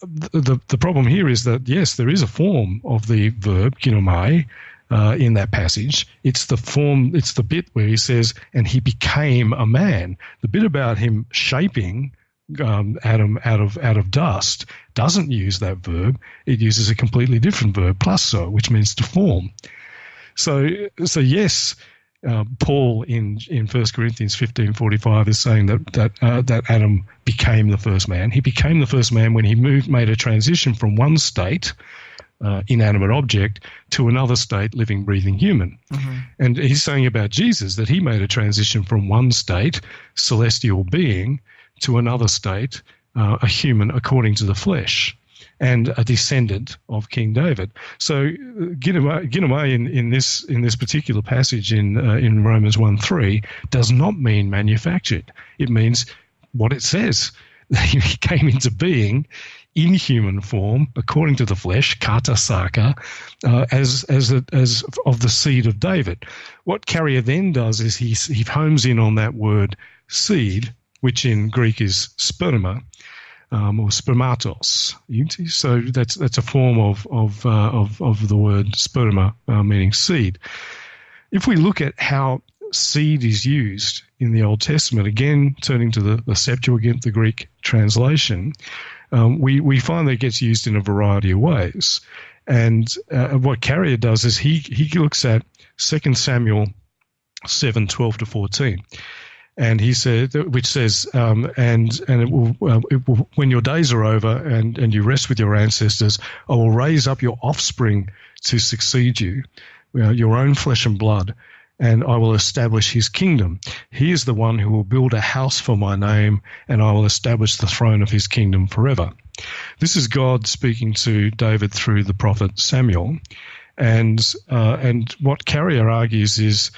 The problem here is that, yes, there is a form of the verb, ginomai, in that passage. It's the bit where he says, and he became a man. The bit about him shaping Adam out of dust doesn't use that verb. It uses a completely different verb, plasso, which means to form. So yes, Paul in 1 Corinthians 15:45 is saying that Adam became the first man. He became the first man when he made a transition from one state, inanimate object, to another state, living, breathing human. Mm-hmm. And he's saying about Jesus that he made a transition from one state, celestial being, to another state, a human according to the flesh, and a descendant of King David. So ginomai in this particular passage in Romans 1:3 does not mean manufactured. It means what it says. He came into being in human form, according to the flesh, kata saka, as of the seed of David. What Carrier then does is he homes in on that word seed, which in Greek is sperma, or spermatos. So that's a form of the word sperma, meaning seed. If we look at how seed is used in the Old Testament, again turning to the Septuagint, the Greek translation, we find that it gets used in a variety of ways. And what Carrier does is he looks at 2 Samuel 7:12-14. And he said, which says, and it will, when your days are over and you rest with your ancestors, I will raise up your offspring to succeed you, your own flesh and blood, and I will establish his kingdom. He is the one who will build a house for my name, and I will establish the throne of his kingdom forever. This is God speaking to David through the prophet Samuel. And what Carrier argues is,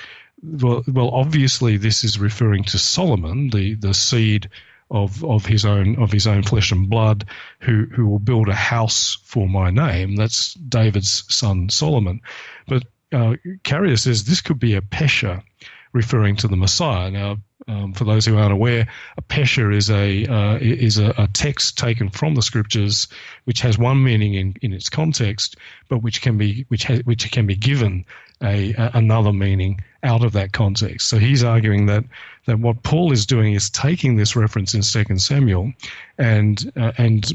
well, obviously this is referring to Solomon, the seed of his own flesh and blood, who will build a house for my name. That's David's son Solomon. But Carrier says this could be a pesher, referring to the Messiah. Now, for those who aren't aware, a pesher is a text taken from the scriptures, which has one meaning in its context, but which can be given another meaning out of that context. So he's arguing that what Paul is doing is taking this reference in 2 Samuel and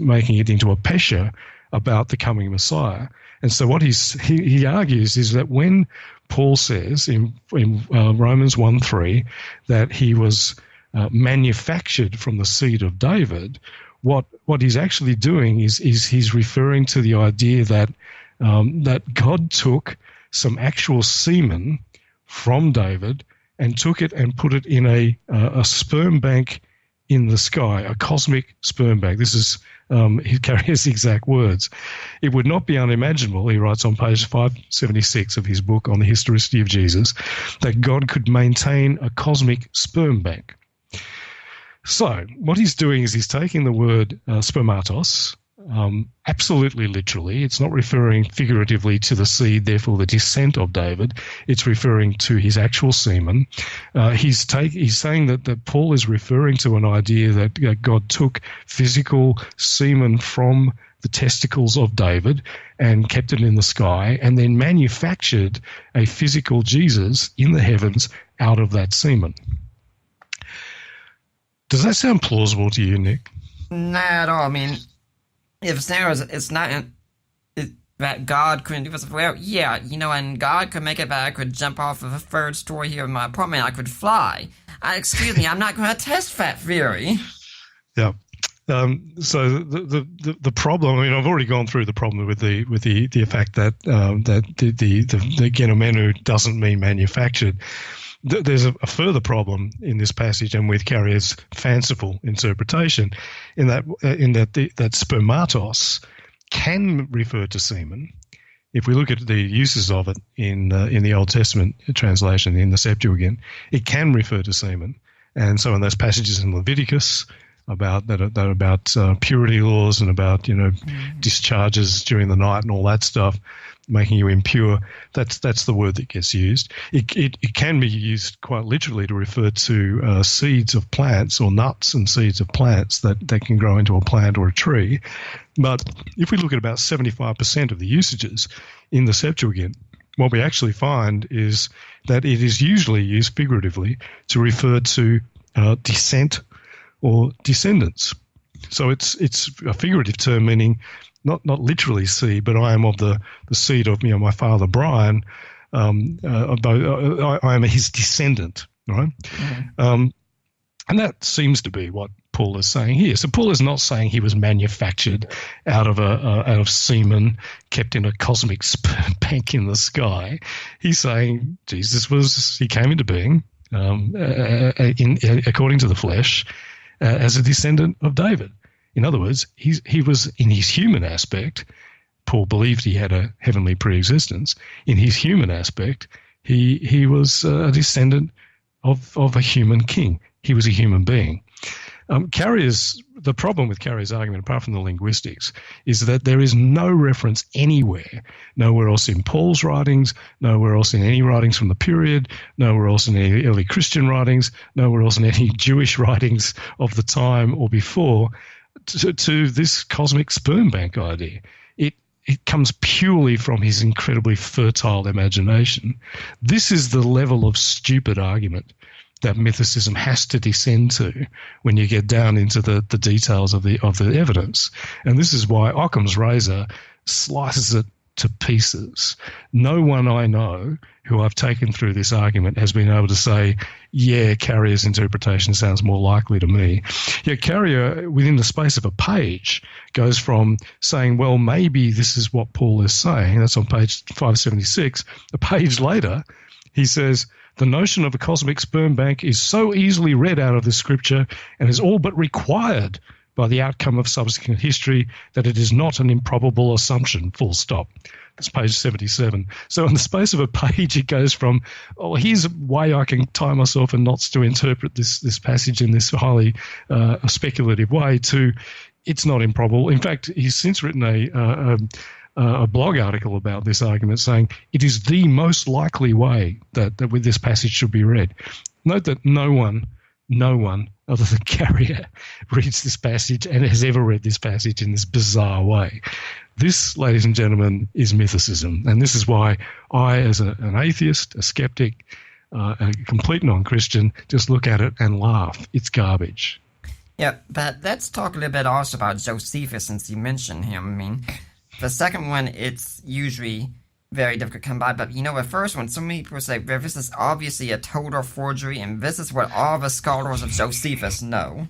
making it into a pesher about the coming Messiah. And so what he argues is that when Paul says in Romans 1:3 that he was manufactured from the seed of David, what he's actually doing is he's referring to the idea that God took some actual semen from David and took it and put it in a sperm bank in the sky, a cosmic sperm bank. This is he carries exact words. It would not be unimaginable, he writes on page 576 of his book on the historicity of Jesus, that God could maintain a cosmic sperm bank. So what he's doing is he's taking the word spermatos, absolutely literally. It's not referring figuratively to the seed, therefore the descent of David. It's referring to his actual semen. He's saying that Paul is referring to an idea that God took physical semen from the testicles of David and kept it in the sky, and then manufactured a physical Jesus in the heavens out of that semen. Does that sound plausible to you, Nick? Not at all. I mean, if Sarah's, it's not that God couldn't do this. Well, yeah, and God could make it that I could jump off of a third story here in my apartment. I could fly. Excuse me, I'm not going to test that theory. Yeah. So the problem. I mean, I've already gone through the problem with the fact that the genomenu doesn't mean manufactured. There's a further problem in this passage and with Carrier's fanciful interpretation, in that that spermatos can refer to semen. If we look at the uses of it in the Old Testament translation, in the Septuagint, it can refer to semen. And so in those passages in Leviticus about purity laws and about discharges during the night and all that stuff, making you impure, that's the word that gets used. It can be used quite literally to refer to seeds of plants or nuts and seeds of plants that can grow into a plant or a tree. But if we look at about 75% of the usages in the Septuagint, what we actually find is that it is usually used figuratively to refer to descent or descendants. So it's a figurative term meaning not literally seed, but I am of the seed of my father Brian. I am his descendant, right? Mm-hmm. And that seems to be what Paul is saying here. So Paul is not saying he was manufactured out of semen kept in a cosmic sperm bank in the sky. He's saying he came into being according to the flesh as a descendant of David. In other words, he was, in his human aspect, Paul believed he had a heavenly pre-existence. In his human aspect, he was a descendant of a human king. He was a human being. The problem with Carrier's argument, apart from the linguistics, is that there is no reference nowhere else in Paul's writings, nowhere else in any writings from the period, nowhere else in any early Christian writings, nowhere else in any Jewish writings of the time or before, to this cosmic sperm bank idea. It comes purely from his incredibly fertile imagination. This is the level of stupid argument that mythicism has to descend to when you get down into the details of the evidence. And this is why Occam's razor slices it to pieces. No one I know who I've taken through this argument has been able to say, yeah, Carrier's interpretation sounds more likely to me. Yet Carrier, within the space of a page, goes from saying, well, maybe this is what Paul is saying. That's on page 576. A page later, he says, the notion of a cosmic sperm bank is so easily read out of this scripture and is all but required by the outcome of subsequent history that it is not an improbable assumption, full stop. That's page 77. So in the space of a page, it goes from, here's a way I can tie myself in knots to interpret this passage in this highly speculative way, to it's not improbable. In fact, he's since written a blog article about this argument saying it is the most likely way that with this passage should be read. Note that no one other than Carrier reads this passage and has ever read this passage in this bizarre way. This, ladies and gentlemen, is mythicism. And this is why I, as an atheist, a skeptic, a complete non-Christian, just look at it and laugh. It's garbage. Yeah, but let's talk a little bit also about Josephus, since you mentioned him. I mean, the second one, it's usually very difficult to come by, but the first one, so many people say, well, this is obviously a total forgery, and this is what all the scholars of Josephus know.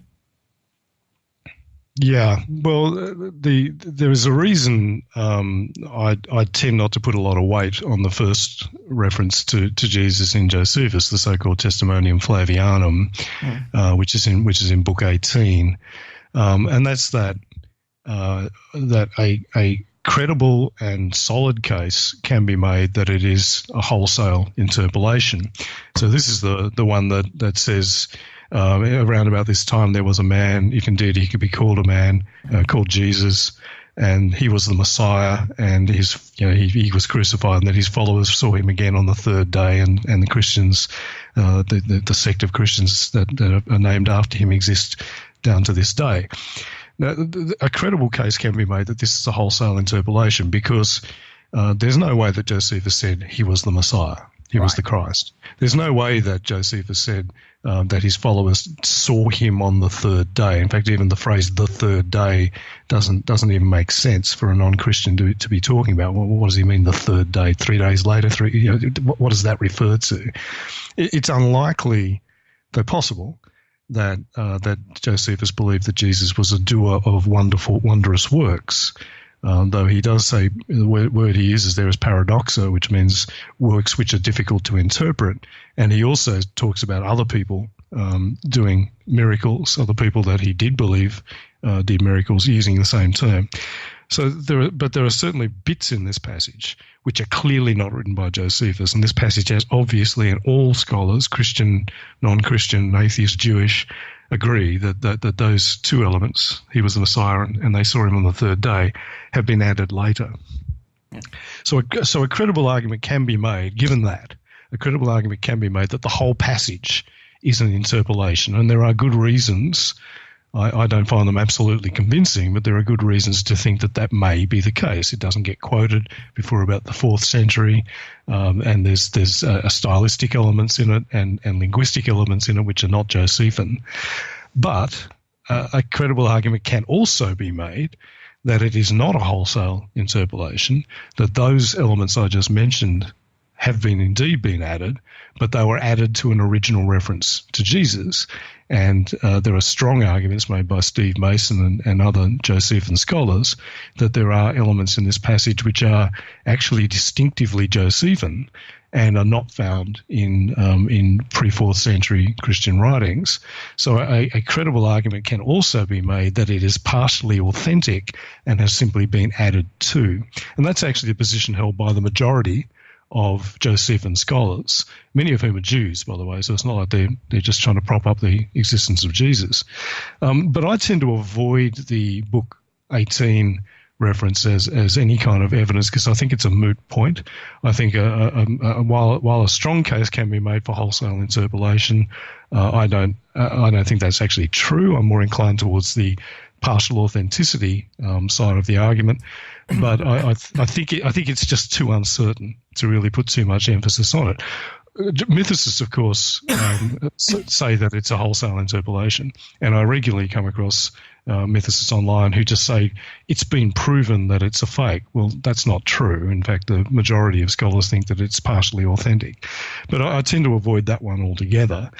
Yeah, well, there is a reason I tend not to put a lot of weight on the first reference to Jesus in Josephus, the so-called Testimonium Flavianum, which is in Book 18, and that's that a credible and solid case can be made that it is a wholesale interpolation. So this is the one that says around about this time there was a man, if indeed he could be called a man, called Jesus, and he was the Messiah, and he was crucified, and that his followers saw him again on the third day, and the Christians, the sect of Christians that are named after him exist down to this day. Now, a credible case can be made that this is a wholesale interpolation because there's no way that Josephus said he was the Messiah. He was the Christ. There's no way that Josephus said that his followers saw him on the third day. In fact, even the phrase "the third day" doesn't even make sense for a non-Christian to be talking about. Well, what does he mean, the third day? 3 days later? What does that refer to? It's unlikely, though possible, that Josephus believed that Jesus was a doer of wondrous works. Though he does say, the word he uses there is paradoxa, which means works which are difficult to interpret. And he also talks about other people doing miracles, other people that he did believe did miracles, using the same term. So there are certainly bits in this passage which are clearly not written by Josephus. And this passage has obviously, and all scholars, Christian, non-Christian, atheist, Jewish, agree that those two elements, he was the Messiah and they saw him on the third day, have been added later. Yeah. So a credible argument can be made, given that, a credible argument can be made that the whole passage is an interpolation, and there are good reasons. I don't find them absolutely convincing, but there are good reasons to think that may be the case. It doesn't get quoted before about the 4th century, and there's stylistic elements in it and linguistic elements in it which are not Josephine. But a credible argument can also be made that it is not a wholesale interpolation, that those elements I just mentioned have indeed been added, but they were added to an original reference to Jesus. And there are strong arguments made by Steve Mason and other Josephine scholars that there are elements in this passage which are actually distinctively Josephine and are not found in pre-4th century Christian writings. So a credible argument can also be made that it is partially authentic and has simply been added to. And that's actually a position held by the majority of Josephine scholars, many of whom are Jews, by the way, so it's not like they're just trying to prop up the existence of Jesus. But I tend to avoid the Book 18 reference as any kind of evidence because I think it's a moot point. I think while a strong case can be made for wholesale interpolation, I don't think that's actually true. I'm more inclined towards the partial authenticity side of the argument. But I think it's just too uncertain to really put too much emphasis on it. Mythicists, of course, say that it's a wholesale interpolation, and I regularly come across mythicists online who just say it's been proven that it's a fake. Well, that's not true. In fact, the majority of scholars think that it's partially authentic. But I tend to avoid that one altogether.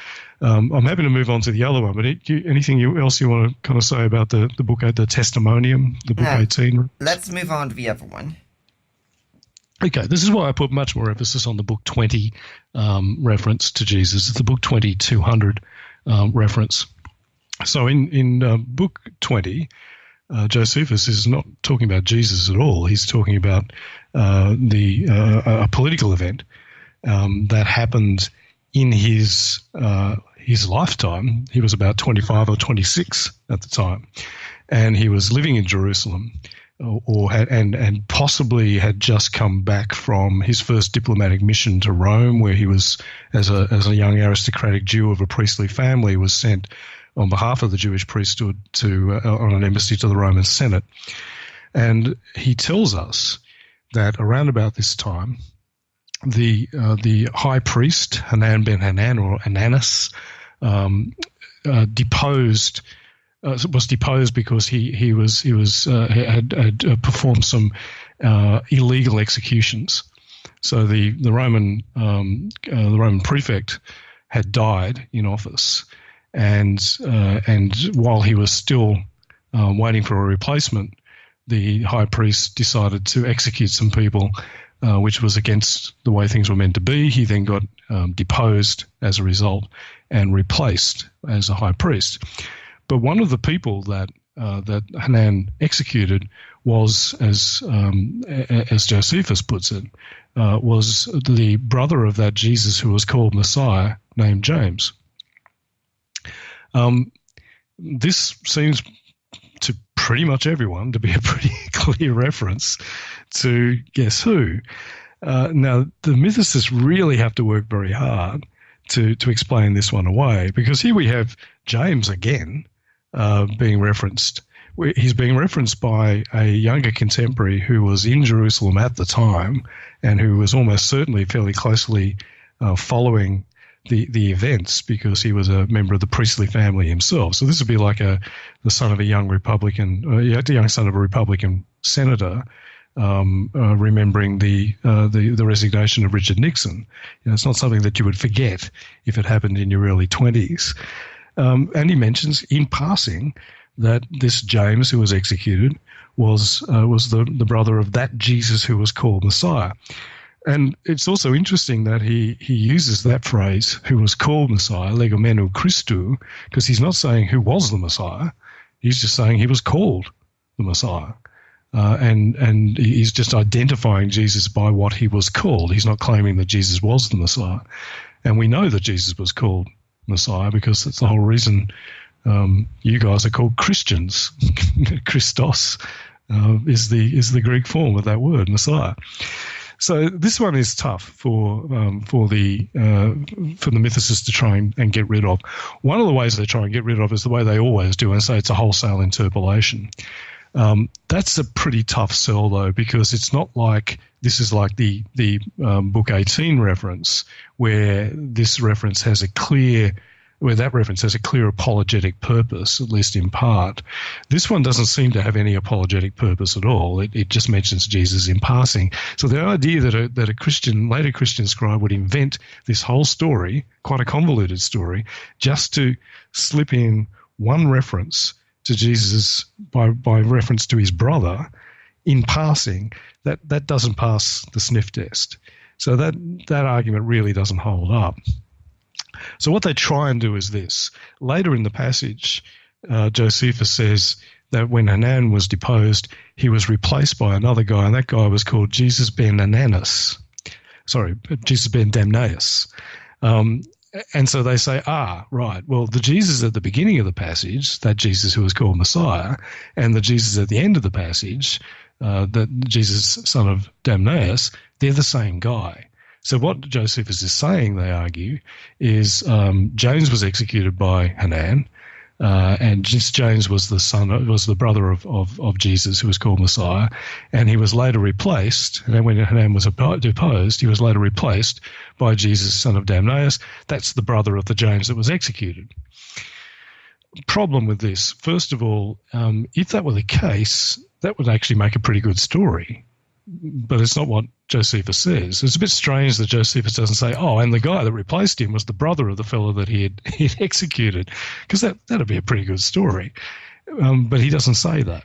I'm happy to move on to the other one, but anything else you want to kind of say about the book, the Testimonium, the book 18? Let's move on to the other one. Okay, this is why I put much more emphasis on the book 20 reference to Jesus. It's the book 20:200 reference. So in book 20, Josephus is not talking about Jesus at all. He's talking about a political event that happened in his lifetime. He was about 25 or 26 at the time, and he was living in Jerusalem, and possibly had just come back from his first diplomatic mission to Rome, where he was, as a young aristocratic Jew of a priestly family, was sent on behalf of the Jewish priesthood on an embassy to the Roman Senate. And he tells us that around about this time, the high priest Hanan ben Hanan, or Ananus, was deposed because he had performed some illegal executions. So the Roman prefect had died in office, and while he was still waiting for a replacement, the high priest decided to execute some people, which was against the way things were meant to be. He then got deposed as a result and replaced as a high priest. But one of the people that Hanan executed was, as Josephus puts it, was the brother of that Jesus who was called Messiah, named James. This seems to pretty much everyone to be a pretty clear reference to guess who. Now, the mythicists really have to work very hard to explain this one away, because here we have James again being referenced. He's being referenced by a younger contemporary who was in Jerusalem at the time and who was almost certainly fairly closely following the events because he was a member of the priestly family himself. So this would be like the son of a young Republican, the young son of a Republican senator, remembering the resignation of Richard Nixon. It's not something that you would forget if it happened in your early 20s. And he mentions in passing that this James, who was executed, was the brother of that Jesus who was called Messiah. And it's also interesting that he uses that phrase, who was called Messiah, legomenu Christou, because he's not saying who was the Messiah. He's just saying he was called the Messiah. And he's just identifying Jesus by what he was called. He's not claiming that Jesus was the Messiah. And we know that Jesus was called Messiah because that's the whole reason you guys are called Christians. Christos is the Greek form of that word, Messiah. So this one is tough for the mythicists to try and get rid of. One of the ways they try and get rid of is the way they always do, and say it's a wholesale interpolation. That's a pretty tough sell, though, because it's not like this is like the Book 18 reference, where this reference has a clear apologetic purpose, at least in part. This one doesn't seem to have any apologetic purpose at all. It just mentions Jesus in passing. So the idea that a later Christian scribe would invent this whole story, quite a convoluted story, just to slip in one reference to Jesus by reference to his brother in passing, that doesn't pass the sniff test. So that argument really doesn't hold up. So what they try and do is this. Later in the passage, Josephus says that when Hanan was deposed, he was replaced by another guy, and that guy was called Jesus ben Damnaeus. And so they say, right, well, the Jesus at the beginning of the passage, that Jesus who was called Messiah, and the Jesus at the end of the passage, that Jesus, son of Damnaeus, they're the same guy. So what Josephus is saying, they argue, is James was executed by Hanan, and James was the brother of Jesus, who was called Messiah, and he was later replaced. And then when Hanan was deposed, he was later replaced by Jesus, son of Damnaeus. That's the brother of the James that was executed. Problem with this, first of all, if that were the case, that would actually make a pretty good story. But it's not what Josephus says. It's a bit strange that Josephus doesn't say, and the guy that replaced him was the brother of the fellow that he had executed, because that'd be a pretty good story. But he doesn't say that.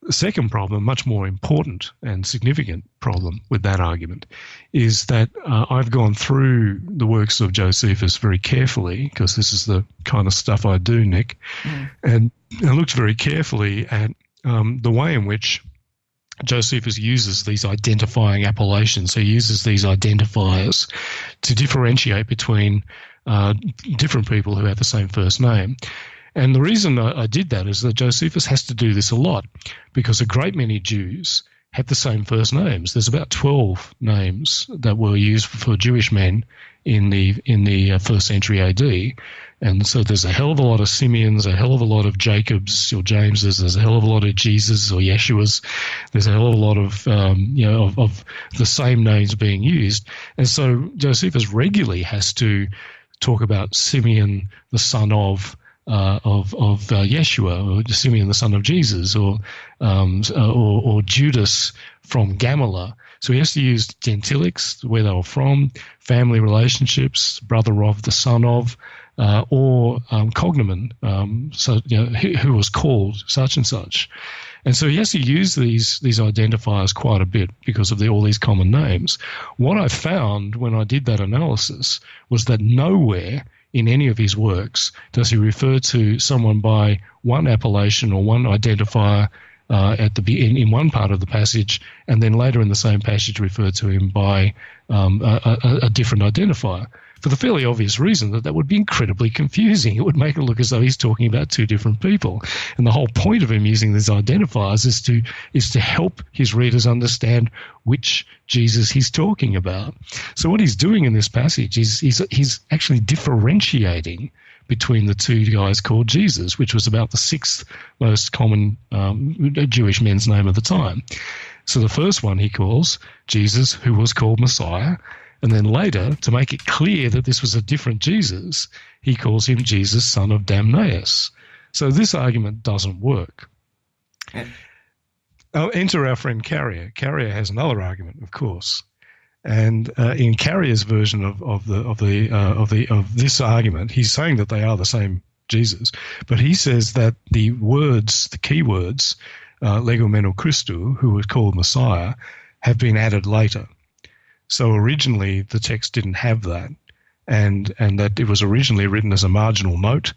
The second problem, much more important and significant problem with that argument, is that I've gone through the works of Josephus very carefully, because this is the kind of stuff I do, Nick, and I looked very carefully at the way in which Josephus uses these identifying appellations. He uses these identifiers to differentiate between different people who have the same first name. And the reason I did that is that Josephus has to do this a lot because a great many Jews have the same first names. There's about 12 names that were used for Jewish men in the first century AD. And so there's a hell of a lot of Simeons, a hell of a lot of Jacobs or Jameses, there's a hell of a lot of Jesus or Yeshuas, there's a hell of a lot of of the same names being used. And so Josephus regularly has to talk about Simeon, the son of Yeshua, or Simeon, the son of Jesus, or Judas from Gamala. So he has to use gentilics, where they were from, family relationships, brother of, the son of, or cognomen, who was called such and such. And so he has to use these identifiers quite a bit because of all these common names. What I found when I did that analysis was that nowhere in any of his works does he refer to someone by one appellation or one identifier in one part of the passage, and then later in the same passage refer to him by a different identifier, for the fairly obvious reason that would be incredibly confusing. It would make it look as though he's talking about two different people. And the whole point of him using these identifiers is to help his readers understand which Jesus he's talking about. So what he's doing in this passage is he's actually differentiating between the two guys called Jesus, which was about the sixth most common Jewish men's name of the time. So the first one he calls Jesus, who was called Messiah, And then later, to make it clear that this was a different Jesus, he calls him Jesus, son of Damnaeus. So this argument doesn't work. Yeah. Enter our friend Carrier. Carrier has another argument, of course. And in Carrier's version of this argument, he's saying that they are the same Jesus, but he says that the words, the key words, legumenul Christou, who was called Messiah, have been added later. So originally the text didn't have that, and that it was originally written as a marginal note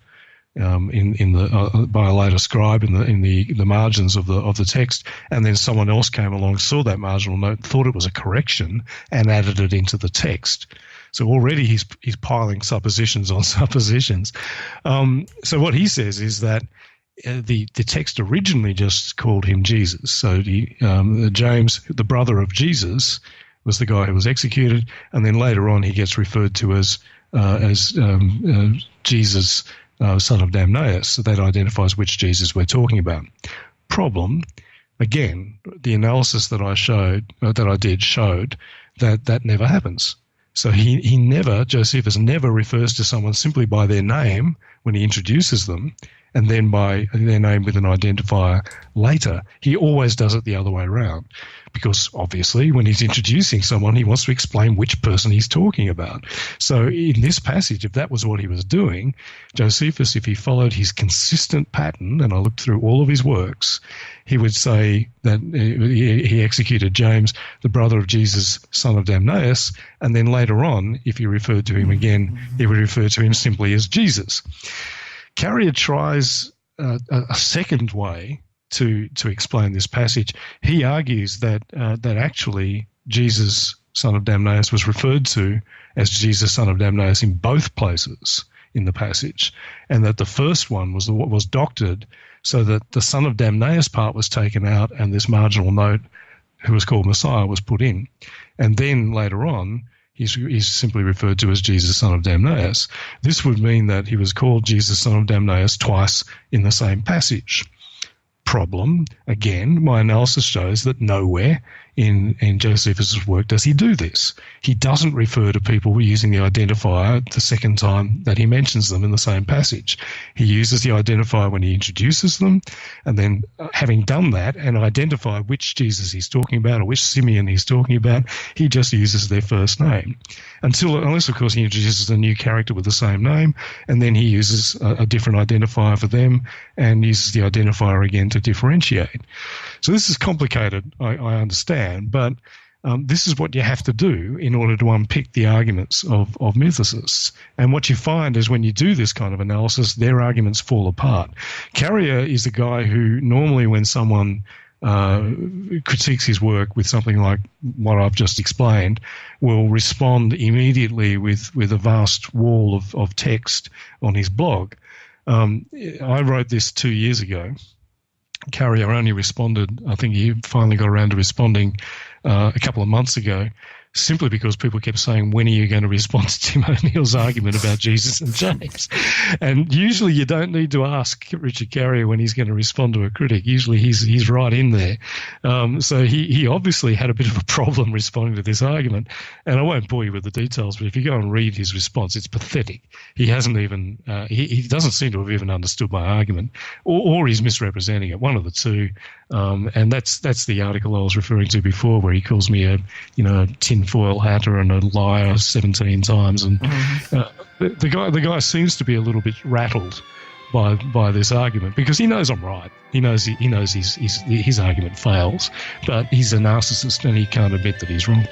by a later scribe in the margins of the text, and then someone else came along, saw that marginal note, thought it was a correction, and added it into the text. So already he's piling suppositions on suppositions. So what he says is that the text originally just called him Jesus. So James, the brother of Jesus, was the guy who was executed, and then later on he gets referred to as Jesus, son of Damnaeus. So that identifies which Jesus we're talking about. Problem, again, the analysis that I did showed that never happens. So Josephus never refers to someone simply by their name when he introduces them, and then by their name with an identifier later. He always does it the other way around, because obviously when he's introducing someone, he wants to explain which person he's talking about. So in this passage, if that was what he was doing, Josephus, if he followed his consistent pattern, and I looked through all of his works, he would say that he executed James, the brother of Jesus, son of Damnaeus, and then later on, if he referred to him again, he would refer to him simply as Jesus. Carrier tries a second way to explain this passage. He argues that actually Jesus, son of Damnaeus, was referred to as Jesus, son of Damnaeus in both places in the passage, and that the first one was doctored so that the son of Damnaeus part was taken out and this marginal note, who was called Messiah, was put in. And then later on, he's simply referred to as Jesus, son of Damnaeus. This would mean that he was called Jesus, son of Damnaeus twice in the same passage. Problem, again, my analysis shows that nowhere in Josephus' work does he do this. He doesn't refer to people using the identifier the second time that he mentions them in the same passage. He uses the identifier when he introduces them, and then having done that and identified which Jesus he's talking about or which Simeon he's talking about, he just uses their first name. Unless, of course, he introduces a new character with the same name, and then he uses a different identifier for them and uses the identifier again to differentiate. So this is complicated, I understand, but this is what you have to do in order to unpick the arguments of mythicists. And what you find is when you do this kind of analysis, their arguments fall apart. Carrier is the guy who normally when someone critiques his work with something like what I've just explained, will respond immediately with a vast wall of text on his blog. I wrote this 2 years ago. Carrier only responded, I think he finally got around to responding a couple of months ago, simply because people kept saying, when are you going to respond to Tim O'Neill's argument about Jesus and James? And usually you don't need to ask Richard Carrier when he's going to respond to a critic. Usually he's right in there. So he obviously had a bit of a problem responding to this argument. And I won't bore you with the details, but if you go and read his response, it's pathetic. He hasn't even he doesn't seem to have even understood my argument, or he's misrepresenting it, one of the two. And that's the article I was referring to before, where he calls me a tinfoil hatter and a liar 17 times, and the guy seems to be a little bit rattled by this argument, because he knows I'm right. He knows his argument fails, but he's a narcissist and he can't admit that he's wrong.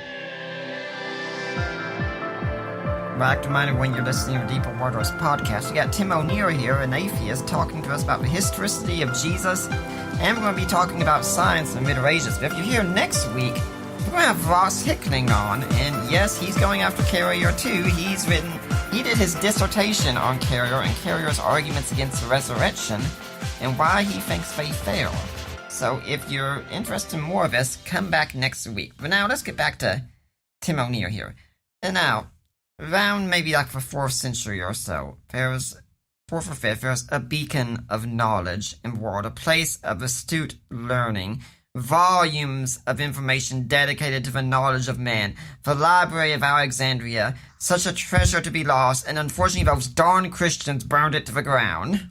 Back to reminder, when you're listening to Deeper Waters podcast, you got Tim O'Neill here, an atheist, talking to us about the historicity of Jesus, and we're going to be talking about science in the Middle Ages. But if you're here next week, we're going to have Ross Hickling on, and yes, he's going after Carrier too. He did his dissertation on Carrier and Carrier's arguments against the resurrection and why he thinks they fail. So if you're interested in more of this, come back next week. But now let's get back to Tim O'Neill here. And now, around maybe like the 4th century or so, there's 4th or 5th, there's a beacon of knowledge in the world, a place of astute learning, volumes of information dedicated to the knowledge of man. The Library of Alexandria, such a treasure to be lost, and unfortunately those darn Christians burned it to the ground.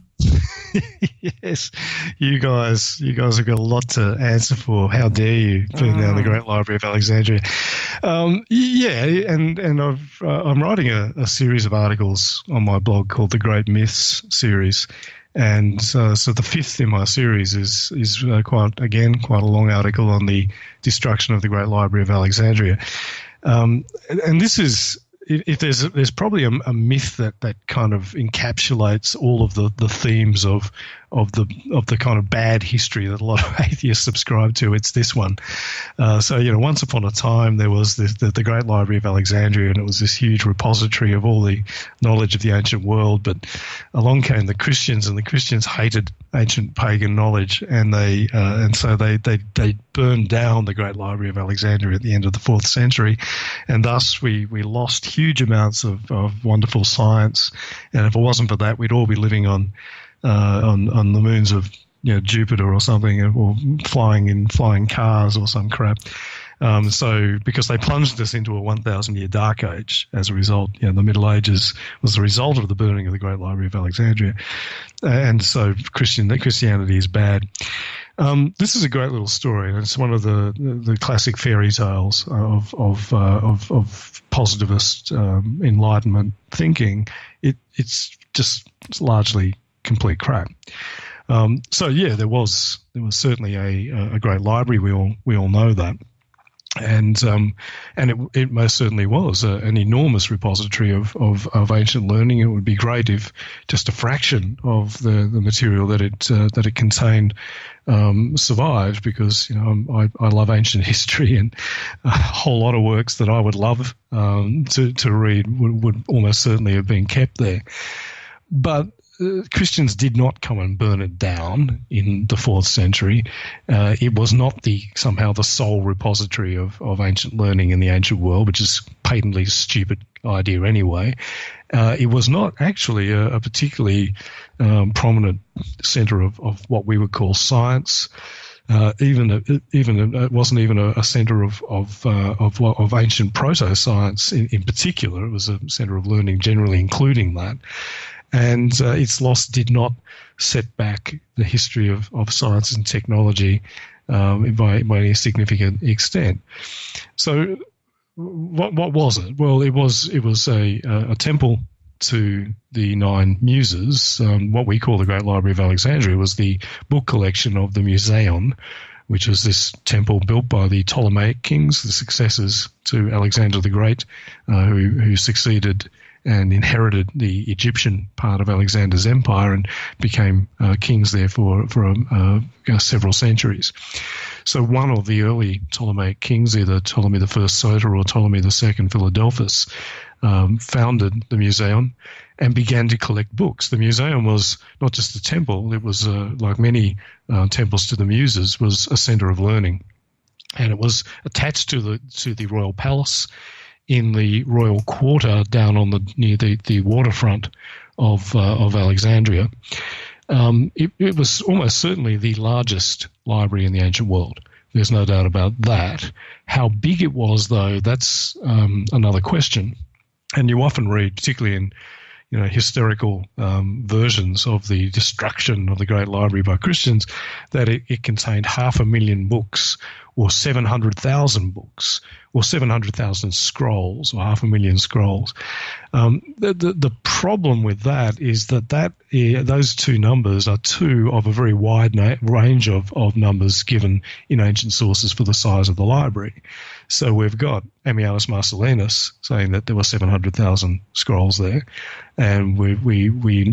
Yes, you guys have got a lot to answer for. How dare you burn down the Great Library of Alexandria? And I'm writing a series of articles on my blog called the Great Myths series, and so the fifth in my series is quite a long article on the destruction of the Great Library of Alexandria, and this is. If there's probably a myth that kind of encapsulates all of the themes of the kind of bad history that a lot of atheists subscribe to, it's this one. Once upon a time there was the Great Library of Alexandria, and it was this huge repository of all the knowledge of the ancient world. But along came the Christians, and the Christians hated ancient pagan knowledge, and so they burned down the Great Library of Alexandria at the end of the 4th century, and thus we lost huge amounts of wonderful science. And if it wasn't for that, we'd all be living on the moons of Jupiter or something, or flying in flying cars or some crap. Because they plunged us into a 1,000-year dark age as a result. The Middle Ages was the result of the burning of the Great Library of Alexandria, and so Christianity is bad. This is a great little story, and it's one of the classic fairy tales of positivist Enlightenment thinking. It's largely complete crap. There was certainly a great library. We all know that. And it most certainly was an enormous repository of ancient learning. It would be great if just a fraction of the material that it contained survived, because I love ancient history, and a whole lot of works that I would love to read would almost certainly have been kept there. But Christians did not come and burn it down in the 4th century. It was not somehow the sole repository of ancient learning in the ancient world, which is patently a stupid idea anyway. It was not actually a particularly prominent centre of what we would call science. It wasn't even a centre of ancient proto-science in particular. It was a centre of learning generally, including that. And its loss did not set back the history of science and technology by any significant extent. So, what was it? Well, it was a temple to the 9 Muses. What we call the Great Library of Alexandria was the book collection of the Museion, which was this temple built by the Ptolemaic kings, the successors to Alexander the Great, who succeeded and inherited the Egyptian part of Alexander's empire and became kings there for several centuries. So one of the early Ptolemaic kings, either Ptolemy I Soter or Ptolemy II Philadelphus, founded the Museion and began to collect books. The Museion was not just a temple; it was, like many temples to the Muses, was a centre of learning, and it was attached to the royal palace in the royal quarter down on near the waterfront of Alexandria. It was almost certainly the largest library in the ancient world. There's no doubt about that. How big it was, though, that's another question. And you often read, particularly in hysterical versions of the destruction of the Great Library by Christians, that it contained 500,000 books, or 700,000 books, or 700,000 scrolls, or 500,000 scrolls. The problem with that is that those two numbers are two of a very wide range of numbers given in ancient sources for the size of the library. So we've got Ammianus Marcellinus saying that there were 700,000 scrolls there, and we've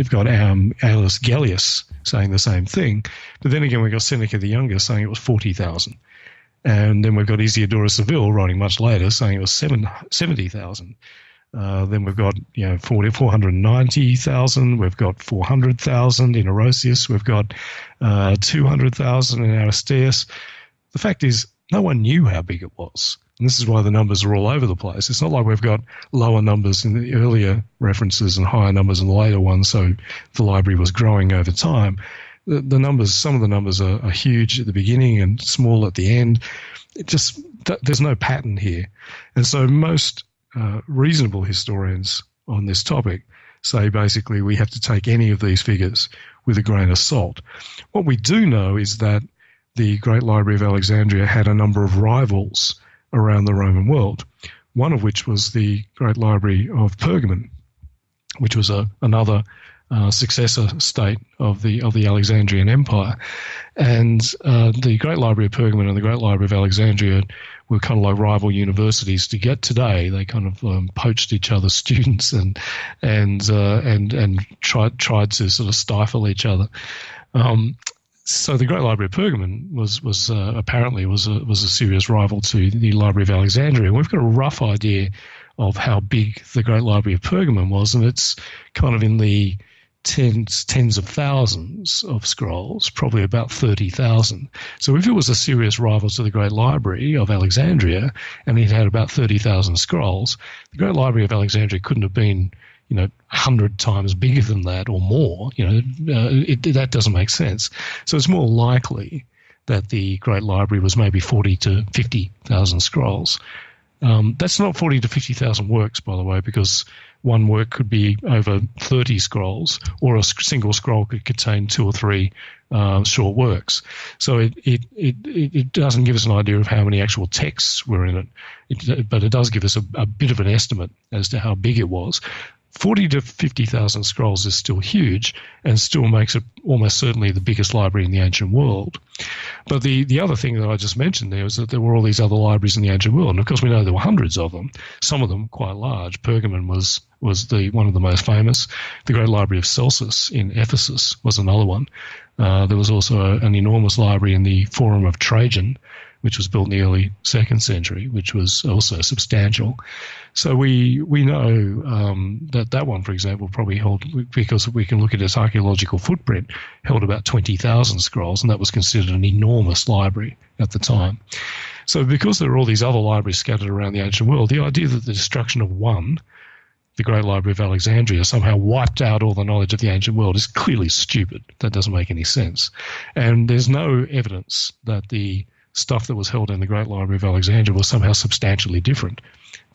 got Aulus Gellius saying the same thing. But then again, we've got Seneca the Younger saying it was 40,000. And then we've got Isidore of Seville writing much later saying it was 70,000. Then we've got 490,000. We've got 400,000 in Orosius. We've got 200,000 in Aristeas. The fact is, no one knew how big it was. And this is why the numbers are all over the place. It's not like we've got lower numbers in the earlier references and higher numbers in the later ones, so the library was growing over time. the numbers, some of the numbers are huge at the beginning and small at the end. There's no pattern here. And so most reasonable historians on this topic say basically we have to take any of these figures with a grain of salt. What we do know is that the Great Library of Alexandria had a number of rivals around the Roman world, one of which was the Great Library of Pergamon, which was another successor state of the Alexandrian Empire. And the Great Library of Pergamon and the Great Library of Alexandria were kind of like rival universities to get today. They kind of poached each other's students and tried to sort of stifle each other. So the Great Library of Pergamon was apparently a serious rival to the Library of Alexandria. We've got a rough idea of how big the Great Library of Pergamon was, and it's kind of in the tens of thousands of scrolls, probably about 30,000. So if it was a serious rival to the Great Library of Alexandria and it had about 30,000 scrolls, the Great Library of Alexandria couldn't have been 100 times bigger than that or more. That doesn't make sense. So it's more likely that the Great Library was maybe 40 to 50,000 scrolls. That's not 40 to 50,000 works, by the way, because one work could be over 30 scrolls, or a single scroll could contain 2 or 3 short works. So it doesn't give us an idea of how many actual texts were in it, but it does give us a bit of an estimate as to how big it was. 40 to 50,000 scrolls is still huge and still makes it almost certainly the biggest library in the ancient world. But the other thing that I just mentioned there was that there were all these other libraries in the ancient world. And of course, we know there were hundreds of them, some of them quite large. Pergamon was one of the most famous. The Great Library of Celsus in Ephesus was another one. There was also an enormous library in the Forum of Trajan, which was built in the early 2nd century, which was also substantial. So we know that one, for example, probably held, because we can look at its archaeological footprint, held about 20,000 scrolls, and that was considered an enormous library at the time. So because there are all these other libraries scattered around the ancient world, the idea that the destruction of one, the Great Library of Alexandria, somehow wiped out all the knowledge of the ancient world is clearly stupid. That doesn't make any sense. And there's no evidence that the stuff that was held in the Great Library of Alexandria was somehow substantially different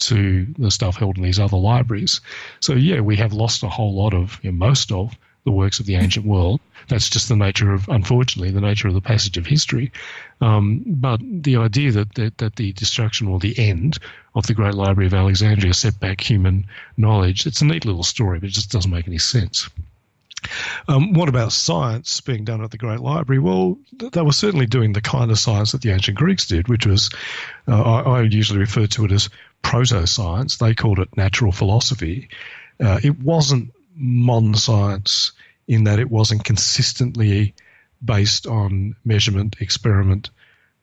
to the stuff held in these other libraries. So, yeah, we have lost a whole lot of, most of the works of the ancient world. That's just unfortunately, the nature of the passage of history. But the idea that the destruction or the end of the Great Library of Alexandria set back human knowledge, it's a neat little story, but it just doesn't make any sense. What about science being done at the Great Library? Well, they were certainly doing the kind of science that the ancient Greeks did, which was, I usually refer to it as proto-science. They called it natural philosophy. It wasn't modern science in that it wasn't consistently based on measurement, experiment,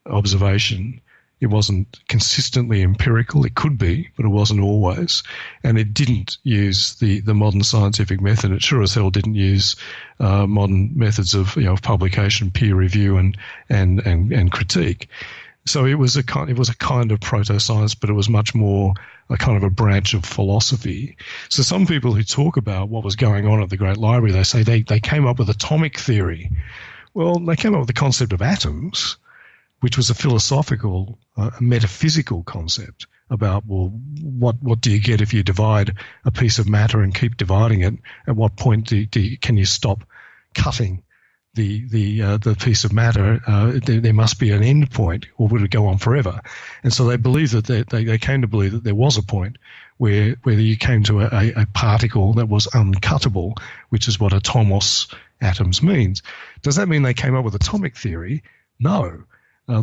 observation. It wasn't consistently empirical. It could be, but it wasn't always. And it didn't use the modern scientific method. It sure as hell didn't use modern methods of publication, peer review, and critique. So it was a kind of proto-science, but it was much more a kind of a branch of philosophy. So some people who talk about what was going on at the Great Library, they say they came up with atomic theory. Well, they came up with the concept of atoms, which was a philosophical, metaphysical concept about, well, what do you get if you divide a piece of matter and keep dividing it? At what point can you stop cutting the piece of matter? There must be an end point, or would it go on forever? And so they believe that they came to believe that there was a point where you came to a particle that was uncuttable, which is what atomos, atoms, means. Does that mean they came up with atomic theory? No.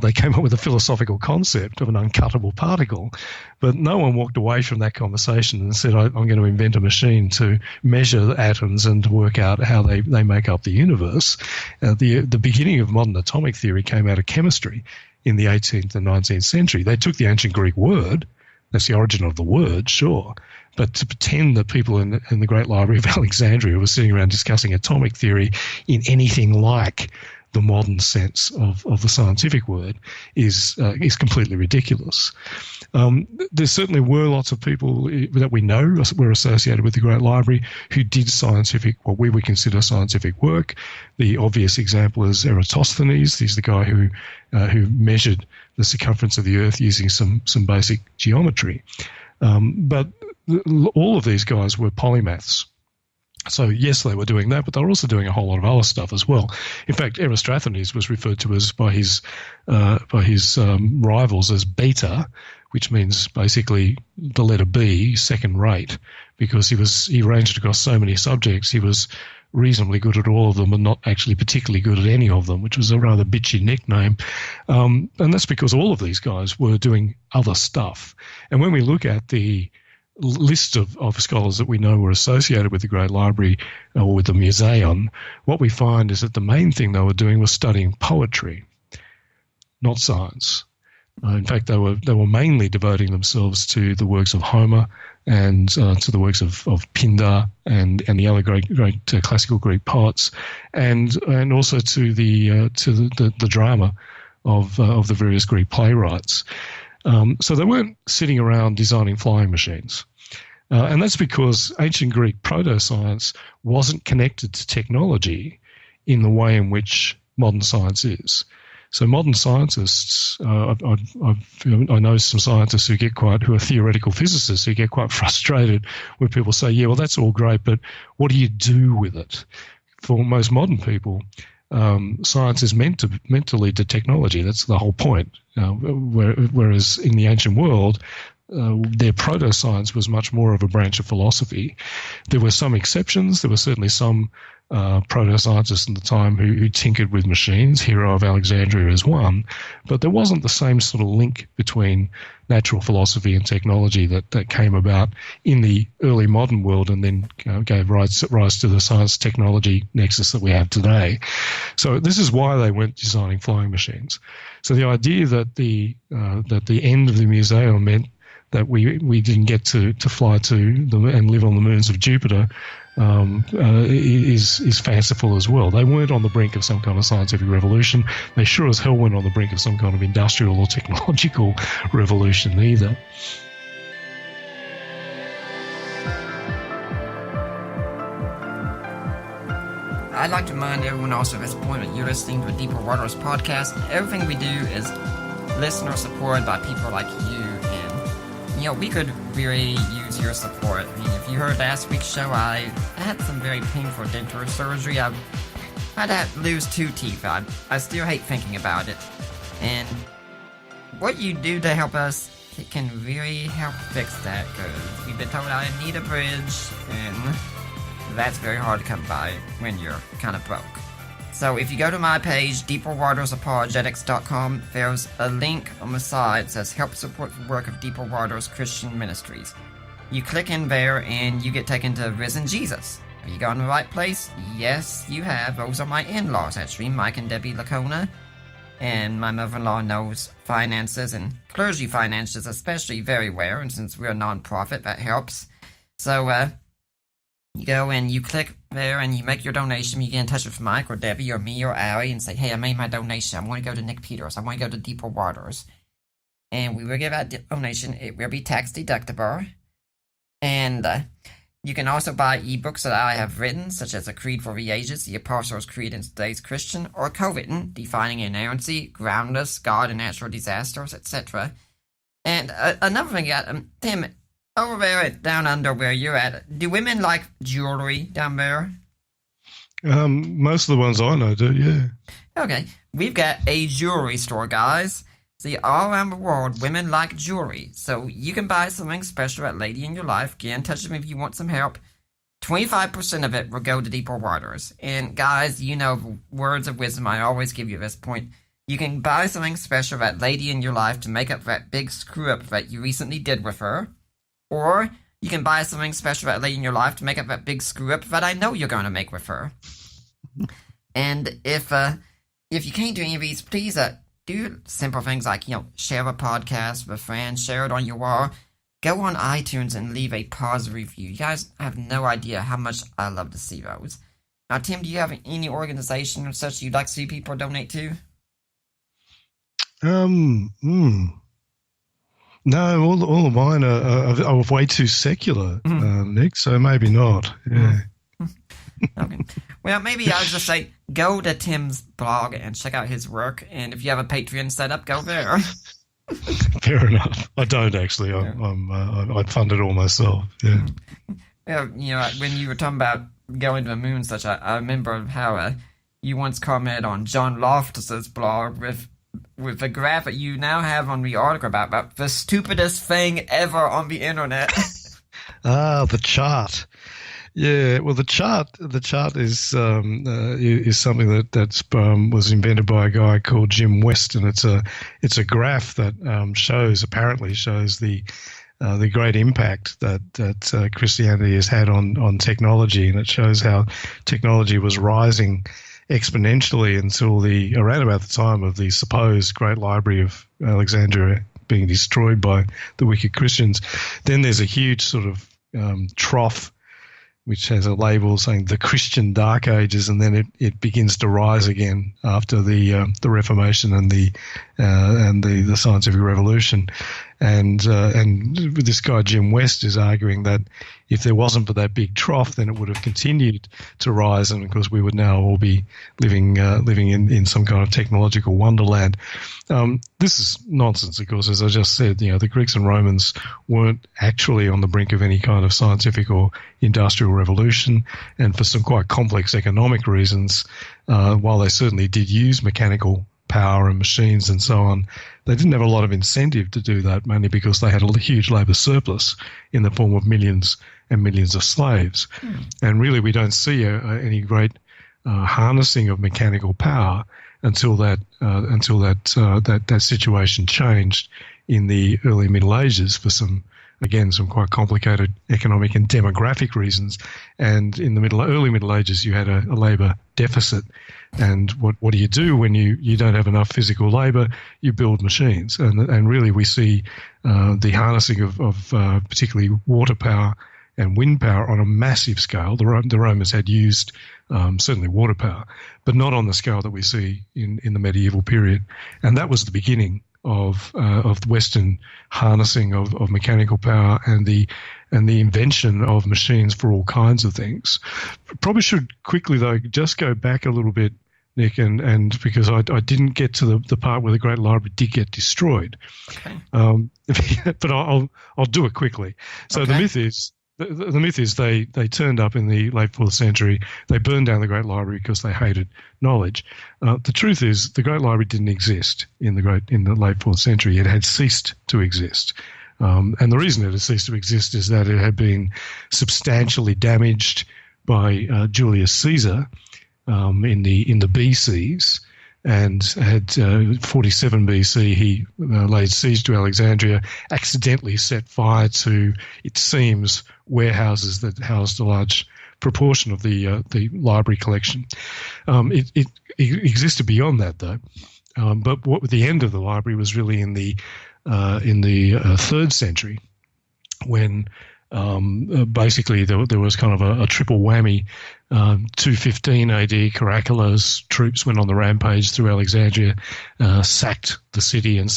They came up with a philosophical concept of an uncuttable particle, but no one walked away from that conversation and said, I'm going to invent a machine to measure atoms and to work out how they make up the universe. The beginning of modern atomic theory came out of chemistry in the 18th and 19th century. They took the ancient Greek word, that's the origin of the word, sure, but to pretend that people in the Great Library of Alexandria were sitting around discussing atomic theory in anything like the modern sense of the scientific word is completely ridiculous. There certainly were lots of people that we know were associated with the Great Library who did what we would consider scientific work. The obvious example is Eratosthenes. He's the guy who measured the circumference of the Earth using some basic geometry. But all of these guys were polymaths. So yes, they were doing that, but they were also doing a whole lot of other stuff as well. In fact, Eratosthenes was referred to as by his rivals as beta, which means basically the letter B, second rate, because he ranged across so many subjects. He was reasonably good at all of them and not actually particularly good at any of them, which was a rather bitchy nickname. And that's because all of these guys were doing other stuff. And when we look at the list of scholars that we know were associated with the Great Library or with the Museum, what we find is that the main thing they were doing was studying poetry, not science. In fact, they were mainly devoting themselves to the works of Homer and to the works of Pindar and the other great classical Greek poets, and also to the drama of the various Greek playwrights. So they weren't sitting around designing flying machines. And that's because ancient Greek proto-science wasn't connected to technology in the way in which modern science is. So modern scientists, I know some scientists who are theoretical physicists who get quite frustrated when people say, yeah, well, that's all great, but what do you do with it? For most modern people, science is meant to lead to technology. That's the whole point. Whereas in the ancient world, their proto-science was much more of a branch of philosophy. There were some exceptions. There were certainly some proto-scientists in the time who tinkered with machines. Hero of Alexandria is one. But there wasn't the same sort of link between natural philosophy and technology that came about in the early modern world and then gave rise to the science-technology nexus that we have today. So this is why they weren't designing flying machines. So the idea that the end of the museum meant that we didn't get to fly to and live on the moons of Jupiter is fanciful as well. They weren't on the brink of some kind of scientific revolution. They sure as hell weren't on the brink of some kind of industrial or technological revolution either. I'd like to remind everyone also at this point that you're listening to a Deeper Waters podcast. Everything we do is listener supported by people like you, and we could really use your support. I mean, if you heard last week's show, I had some very painful dental surgery. I had to lose 2 teeth. I still hate thinking about it. And what you do to help us, it can really help fix that, because we've been told I need a bridge, and that's very hard to come by when you're kind of broke. So if you go to my page, deeperwatersapologetics.com, there's a link on the side that says Help Support the Work of Deeper Waters Christian Ministries. You click in there and you get taken to Risen Jesus. Have you gone to the right place? Yes, you have. Those are my in-laws, actually, Mike and Debbie Lacona. And my mother-in-law knows finances, and clergy finances especially, very well, and since we're a non-profit, that helps. So, you go and you click there and you make your donation. You get in touch with Mike or Debbie or me or Allie and say, hey, I made my donation. I want to go to Nick Peters. I want to go to Deeper Waters. And we will give that donation. It will be tax deductible. And you can also buy ebooks that I have written, such as A Creed for the Ages, The Apostles' Creed in Today's Christian, or co-written, Defining Inerrancy, Groundless, God and Natural Disasters, etc. And another thing, Tim, over there down under where you're at, do women like jewelry down there? Most of the ones I know do, yeah. Okay, we've got a jewelry store, guys. See, all around the world, women like jewelry. So you can buy something special at Lady in Your Life. Get in touch with me if you want some help. 25% of it will go to Deeper Waters. And guys, words of wisdom I always give you at this point. You can buy something special at Lady in Your Life to make up that big screw-up that you recently did with her. Or you can buy something special at Lady in Your Life to make up that big screw-up that I know you're going to make with her. And if you can't do any of these, please do simple things like, share a podcast with friends, share it on your wall. Go on iTunes and leave a positive review. You guys have no idea how much I love to see those. Tim, do you have any organization or such you'd like to see people donate to? No, all of mine are way too secular, Nick. So maybe not. Yeah. Okay. Well, maybe I'll just say go to Tim's blog and check out his work. And if you have a Patreon set up, go there. Fair enough. I don't actually. I fund it all myself. Yeah. Well, when you were talking about going to the moon and such, I remember how you once commented on John Loftus's blog with a graph that you now have on the article about the stupidest thing ever on the internet. The chart. Yeah, well, the chart is something that was invented by a guy called Jim West, and it's a graph that apparently shows the great impact that Christianity has had on technology, and it shows how technology was rising exponentially until around about the time of the supposed Great Library of Alexandria being destroyed by the wicked Christians. Then there's a huge sort of trough, which has a label saying the Christian Dark Ages, and then it begins to rise again after the Reformation and the Scientific Revolution. And this guy Jim West is arguing that if there wasn't for that big trough, then it would have continued to rise, and of course we would now all be living in some kind of technological wonderland. This is nonsense, of course. As I just said, the Greeks and Romans weren't actually on the brink of any kind of scientific or industrial revolution, and for some quite complex economic reasons, while they certainly did use mechanical power and machines and so on, they didn't have a lot of incentive to do that, mainly because they had a huge labour surplus in the form of millions and millions of slaves. And really we don't see any great harnessing of mechanical power until that situation changed in the early Middle Ages for some quite complicated economic and demographic reasons. And in the early Middle Ages, you had a labour deficit. And what do you do when you don't have enough physical labour? You build machines. And really we see the harnessing of particularly water power and wind power on a massive scale. The Romans had used certainly water power, but not on the scale that we see in the medieval period. And that was the beginning of Western harnessing of mechanical power and the invention of machines for all kinds of things. Probably should quickly though just go back a little bit, Nick, and because I didn't get to the part where the Great Library did get destroyed. Okay. But I'll do it quickly. So okay. The myth is they turned up in the late 4th century. They burned down the Great Library because they hated knowledge. The truth is the Great Library didn't exist in the late 4th century. It had ceased to exist. And the reason it had ceased to exist is that it had been substantially damaged by Julius Caesar in the BCs, and had 47 BC he laid siege to Alexandria, accidentally set fire to, it seems, warehouses that housed a large proportion of the library collection. It existed beyond that though, but the end of the library was really in the 3rd century, when basically there was kind of a triple whammy. 215 AD, Caracalla troops went on the rampage through Alexandria, sacked the city, and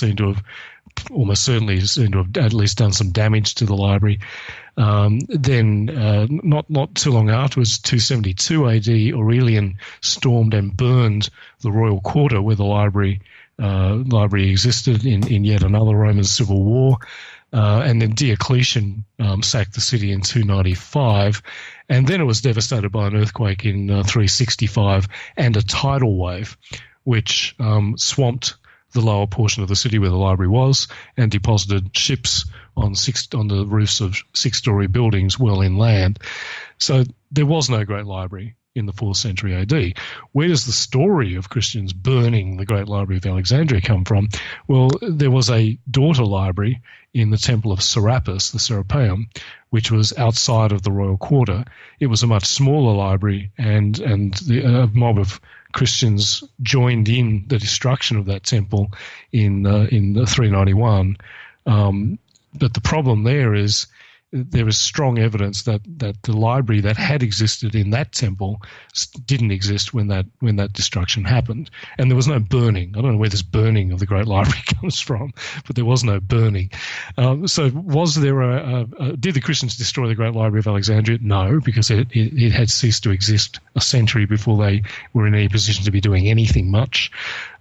almost certainly at least done some damage to the library. Then not too long afterwards, 272 AD, Aurelian stormed and burned the royal quarter where the library existed in yet another Roman civil war. And then Diocletian sacked the city in 295, and then it was devastated by an earthquake in 365 and a tidal wave, which swamped the lower portion of the city where the library was and deposited ships on the roofs of 6-story buildings well inland. So there was no great library in the 4th century AD. Where does the story of Christians burning the Great Library of Alexandria come from? Well, there was a daughter library in the Temple of Serapis, the Serapeum, which was outside of the royal quarter. It was a much smaller library, and a mob of Christians joined in the destruction of that temple in 391. But the problem there is there is strong evidence that the library that had existed in that temple didn't exist when that destruction happened. And there was no burning. I don't know where this burning of the Great Library comes from, but there was no burning. So was there did the Christians destroy the Great Library of Alexandria? No, because it had ceased to exist a century before they were in any position to be doing anything much.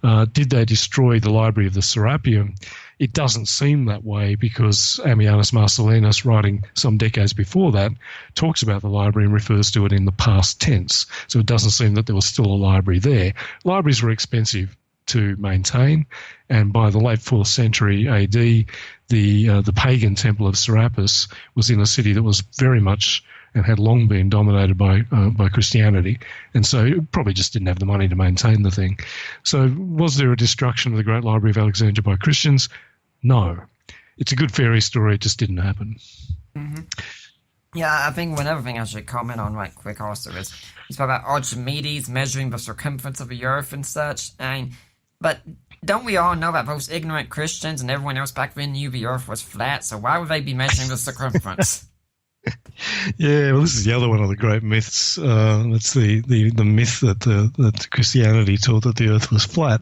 Did they destroy the Library of the Serapeum? It doesn't seem that way, because Ammianus Marcellinus, writing some decades before that, talks about the library and refers to it in the past tense. So it doesn't seem that there was still a library there. Libraries were expensive to maintain, and by the late 4th century AD, the pagan temple of Serapis was in a city that was very much and had long been dominated by Christianity, and so it probably just didn't have the money to maintain the thing. So was there a destruction of the Great Library of Alexandria by Christians? No. It's a good fairy story, it just didn't happen. Mm-hmm. Yeah, I think one other thing I should comment on right quick also is about Archimedes measuring the circumference of the earth and such. But don't we all know that those ignorant Christians and everyone else back then knew the earth was flat, so why would they be measuring the circumference? Yeah, well, this is the other one of the great myths. That's the myth that Christianity taught that the earth was flat.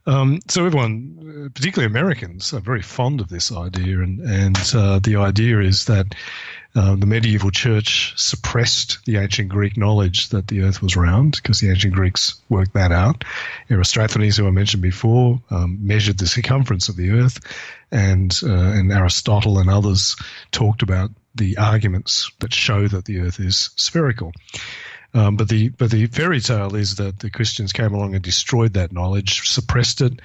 So everyone, particularly Americans, are very fond of this idea, and the idea is that the medieval church suppressed the ancient Greek knowledge that the earth was round, because the ancient Greeks worked that out. Eratosthenes, who I mentioned before, measured the circumference of the earth, and Aristotle and others talked about the arguments that show that the earth is spherical. But the fairy tale is that the Christians came along and destroyed that knowledge, suppressed it,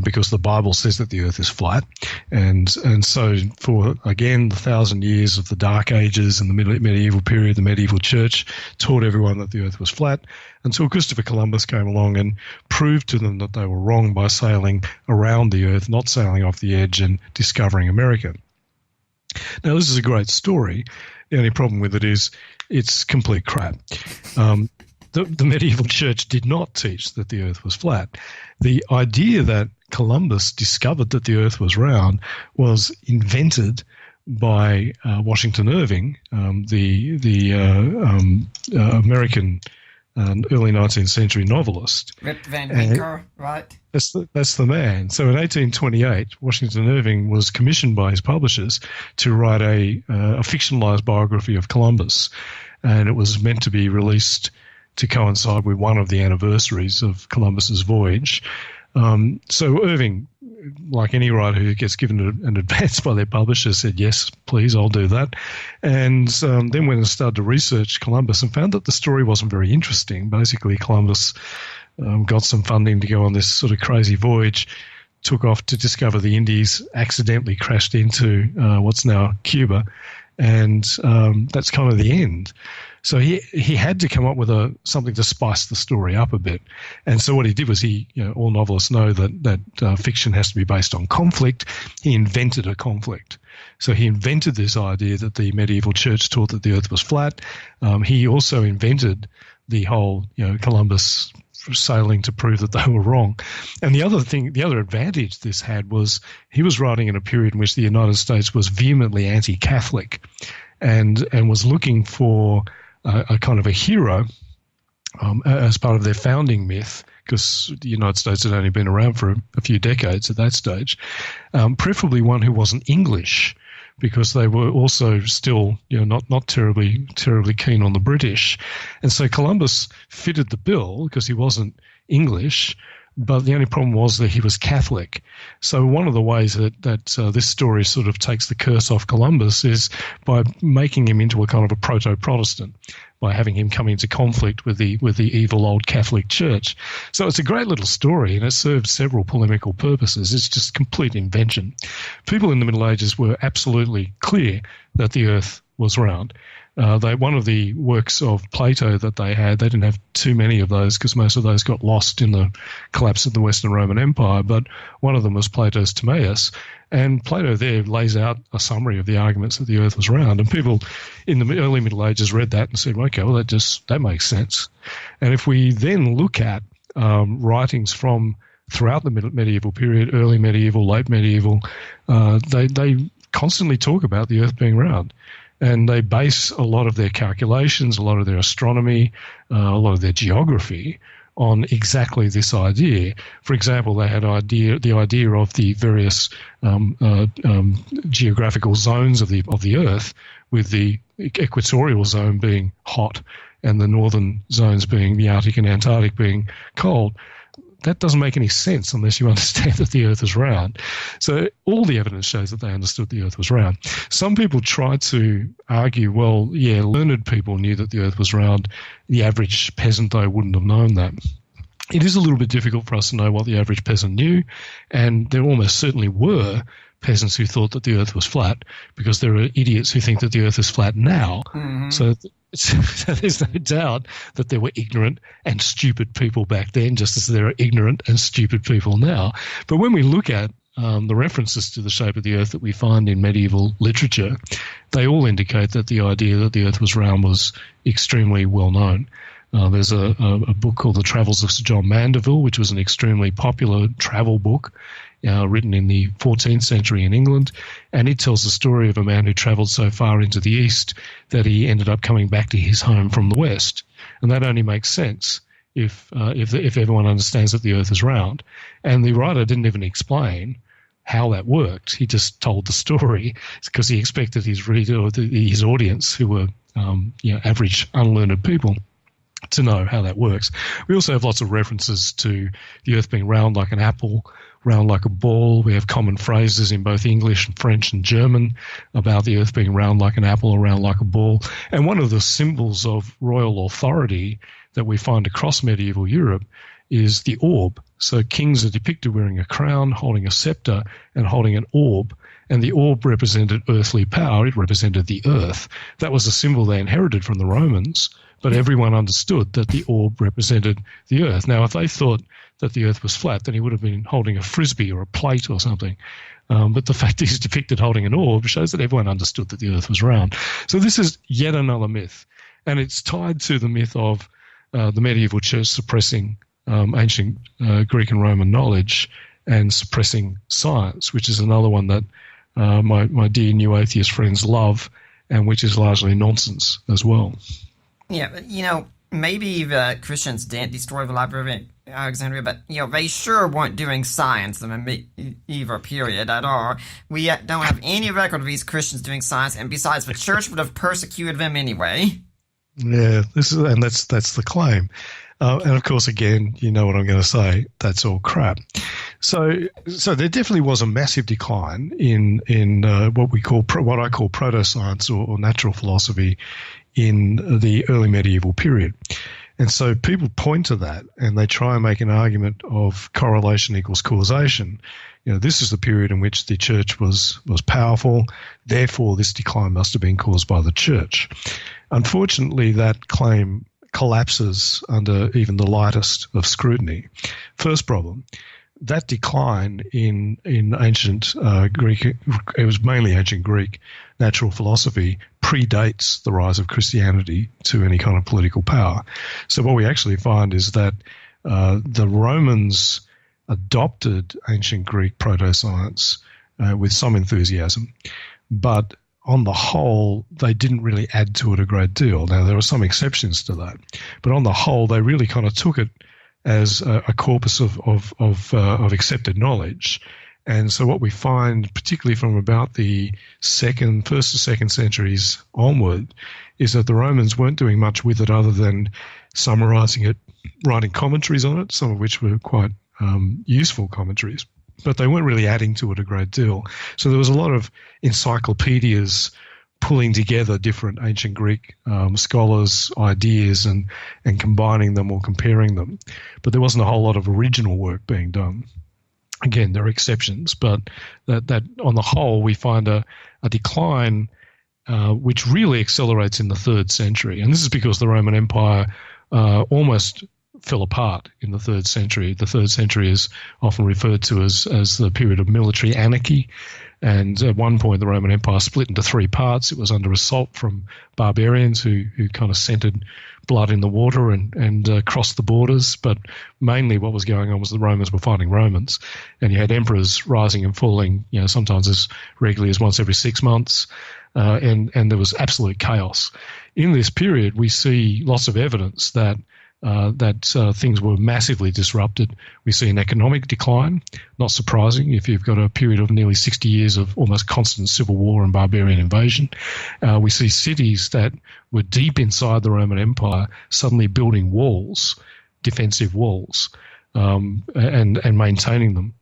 because the Bible says that the earth is flat. And so for, again, the 1,000 years of the Dark Ages and the medieval period, the medieval church taught everyone that the earth was flat, until Christopher Columbus came along and proved to them that they were wrong by sailing around the earth, not sailing off the edge and discovering America. Now, this is a great story. The only problem with it is it's complete crap. The medieval church did not teach that the earth was flat. The idea that Columbus discovered that the earth was round was invented by Washington Irving, the American early 19th century novelist. Rip Van Winkle, right? That's the man. So in 1828, Washington Irving was commissioned by his publishers to write a fictionalized biography of Columbus, and it was meant to be released to coincide with one of the anniversaries of Columbus's voyage. So Irving, like any writer who gets given an advance by their publisher, said, yes, please, I'll do that. And then went and started to research Columbus and found that the story wasn't very interesting. Basically, Columbus got some funding to go on this sort of crazy voyage, took off to discover the Indies, accidentally crashed into what's now Cuba, and that's kind of the end. So he had to come up with something to spice the story up a bit. And so what he did was all novelists know that fiction has to be based on conflict. He invented a conflict. So he invented this idea that the medieval church taught that the earth was flat. He also invented the whole, Columbus sailing to prove that they were wrong. And the other advantage this had was he was writing in a period in which the United States was vehemently anti-Catholic and was looking for a kind of a hero as part of their founding myth, because the United States had only been around for a few decades at that stage, preferably one who wasn't English, because they were also still not terribly keen on the British. And so Columbus fitted the bill because he wasn't English, but the only problem was that he was Catholic. So one of the ways that this story sort of takes the curse off Columbus is by making him into a kind of a proto-Protestant, by having him come into conflict with the evil old Catholic Church. So it's a great little story, and it serves several polemical purposes. It's just complete invention. People in the Middle Ages were absolutely clear that the earth was round. One of the works of Plato that they didn't have too many of those because most of those got lost in the collapse of the Western Roman Empire, but one of them was Plato's Timaeus, and Plato there lays out a summary of the arguments that the earth was round, and people in the early Middle Ages read that and said, okay, well, that makes sense. And if we then look at writings from throughout the medieval period, early medieval, late medieval, they constantly talk about the Earth being round. And they base a lot of their calculations, a lot of their astronomy, a lot of their geography on exactly this idea. For example, they had the idea of the various geographical zones of the Earth, with the equatorial zone being hot and the northern zones being the Arctic and Antarctic being cold. That doesn't make any sense unless you understand that the Earth is round. So all the evidence shows that they understood the Earth was round. Some people try to argue, well, yeah, learned people knew that the Earth was round. The average peasant, though, wouldn't have known that. It is a little bit difficult for us to know what the average peasant knew, and there almost certainly were peasants who thought that the Earth was flat, because there are idiots who think that the Earth is flat now. Mm-hmm. So there's no doubt that there were ignorant and stupid people back then, just as there are ignorant and stupid people now. But when we look at the references to the shape of the Earth that we find in medieval literature, they all indicate that the idea that the Earth was round was extremely well known. There's a book called The Travels of Sir John Mandeville, which was an extremely popular travel book written in the 14th century in England, and it tells the story of a man who travelled so far into the east that he ended up coming back to his home from the west. And that only makes sense if everyone understands that the Earth is round. And the writer didn't even explain how that worked. He just told the story because he expected his reader or his audience, who were average unlearned people, to know how that works. We also have lots of references to the Earth being round like an apple, round like a ball. We have common phrases in both English and French and German about the Earth being round like an apple or round like a ball. And one of the symbols of royal authority that we find across medieval Europe is the orb. So kings are depicted wearing a crown, holding a scepter, and holding an orb. And the orb represented earthly power. It represented the earth. That was a symbol they inherited from the Romans, but everyone understood that the orb represented the earth. Now, if they thought that the earth was flat, then he would have been holding a frisbee or a plate or something. But the fact he's depicted holding an orb shows that everyone understood that the earth was round. So this is yet another myth, and it's tied to the myth of the medieval church suppressing ancient Greek and Roman knowledge and suppressing science, which is another one that my dear new atheist friends love, and which is largely nonsense as well. Yeah, but, maybe the Christians didn't destroy the Library of Alexandria, but, they sure weren't doing science in the medieval period at all. We don't have any record of these Christians doing science, and besides, the church would have persecuted them anyway. Yeah, that's the claim. And of course, again, you know what I'm going to say. That's all crap. So there definitely was a massive decline in what I call proto-science or natural philosophy in the early medieval period. And so people point to that and they try and make an argument of correlation equals causation. This is the period in which the church was powerful. Therefore, this decline must have been caused by the church. Unfortunately, that claim collapses under even the lightest of scrutiny. First problem, that decline in ancient Greek, it was mainly ancient Greek natural philosophy, predates the rise of Christianity to any kind of political power. So what we actually find is that the Romans adopted ancient Greek proto-science with some enthusiasm, but on the whole, they didn't really add to it a great deal. Now, there are some exceptions to that, but on the whole, they really kind of took it as a corpus of accepted knowledge. And so what we find, particularly from about the first to second centuries onward, is that the Romans weren't doing much with it other than summarizing it, writing commentaries on it, some of which were quite useful commentaries, but they weren't really adding to it a great deal. So there was a lot of encyclopedias pulling together different ancient Greek scholars' ideas and combining them or comparing them. But there wasn't a whole lot of original work being done. Again, there are exceptions, but that on the whole, we find a decline which really accelerates in the 3rd century. And this is because the Roman Empire almost fell apart in the 3rd century. The 3rd century is often referred to as the period of military anarchy. And at one point, the Roman Empire split into three parts. It was under assault from barbarians who kind of scented blood in the water and crossed the borders. But mainly what was going on was the Romans were fighting Romans. And you had emperors rising and falling, sometimes as regularly as once every 6 months. And there was absolute chaos. In this period, we see lots of evidence that things were massively disrupted. We see an economic decline, not surprising if you've got a period of nearly 60 years of almost constant civil war and barbarian invasion. We see cities that were deep inside the Roman Empire suddenly building walls, defensive walls, and maintaining them.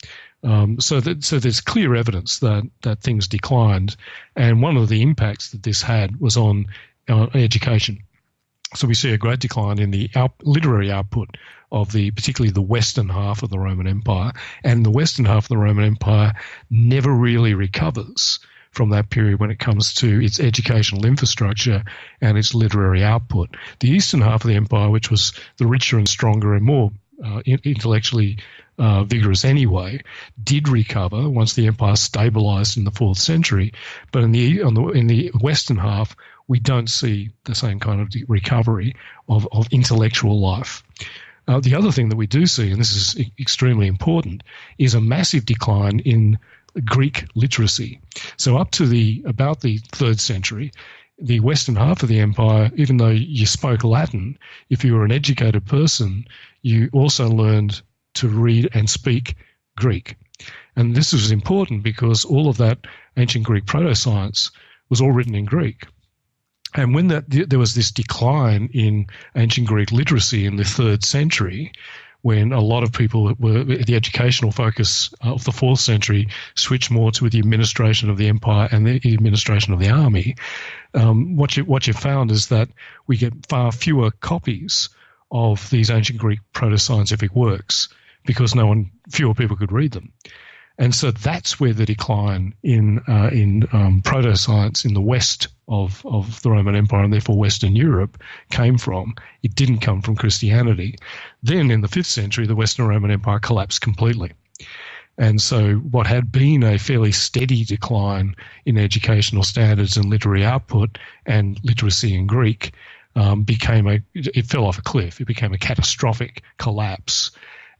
So there's clear evidence that things declined, and one of the impacts that this had was on education. So we see a great decline in the literary output of particularly the western half of the Roman Empire, and the western half of the Roman Empire never really recovers from that period when it comes to its educational infrastructure and its literary output. The eastern half of the empire, which was the richer and stronger and more intellectually vigorous anyway, did recover once the empire stabilized in the 4th century. But in the western half, we don't see the same kind of recovery of intellectual life. The other thing that we do see, and this is extremely important, is a massive decline in Greek literacy. So up to about the 3rd century, the western half of the empire, even though you spoke Latin, if you were an educated person, you also learned to read and speak Greek. And this was important because all of that ancient Greek proto-science was all written in Greek. And when there was this decline in ancient Greek literacy in the 3rd century, when a lot of people the educational focus of the 4th century switched more to the administration of the empire and the administration of the army, what you found is that we get far fewer copies of these ancient Greek proto-scientific works because fewer people could read them. And so that's where the decline in proto-science in the west of the Roman Empire and therefore Western Europe came from. It didn't come from Christianity. Then in the 5th century, the Western Roman Empire collapsed completely. And so what had been a fairly steady decline in educational standards and literary output and literacy in Greek it fell off a cliff. It became a catastrophic collapse.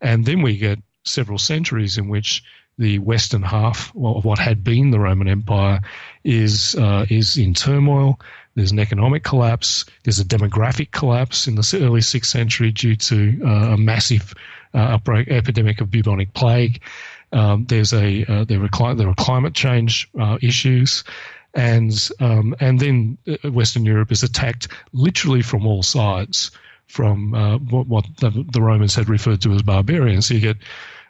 And then we get several centuries in which the western half of what had been the Roman Empire is in turmoil. There's an economic collapse. There's a demographic collapse in the early 6th century due to a massive epidemic of bubonic plague. There were climate change issues, and then Western Europe is attacked literally from all sides, from what the Romans had referred to as barbarians. So you get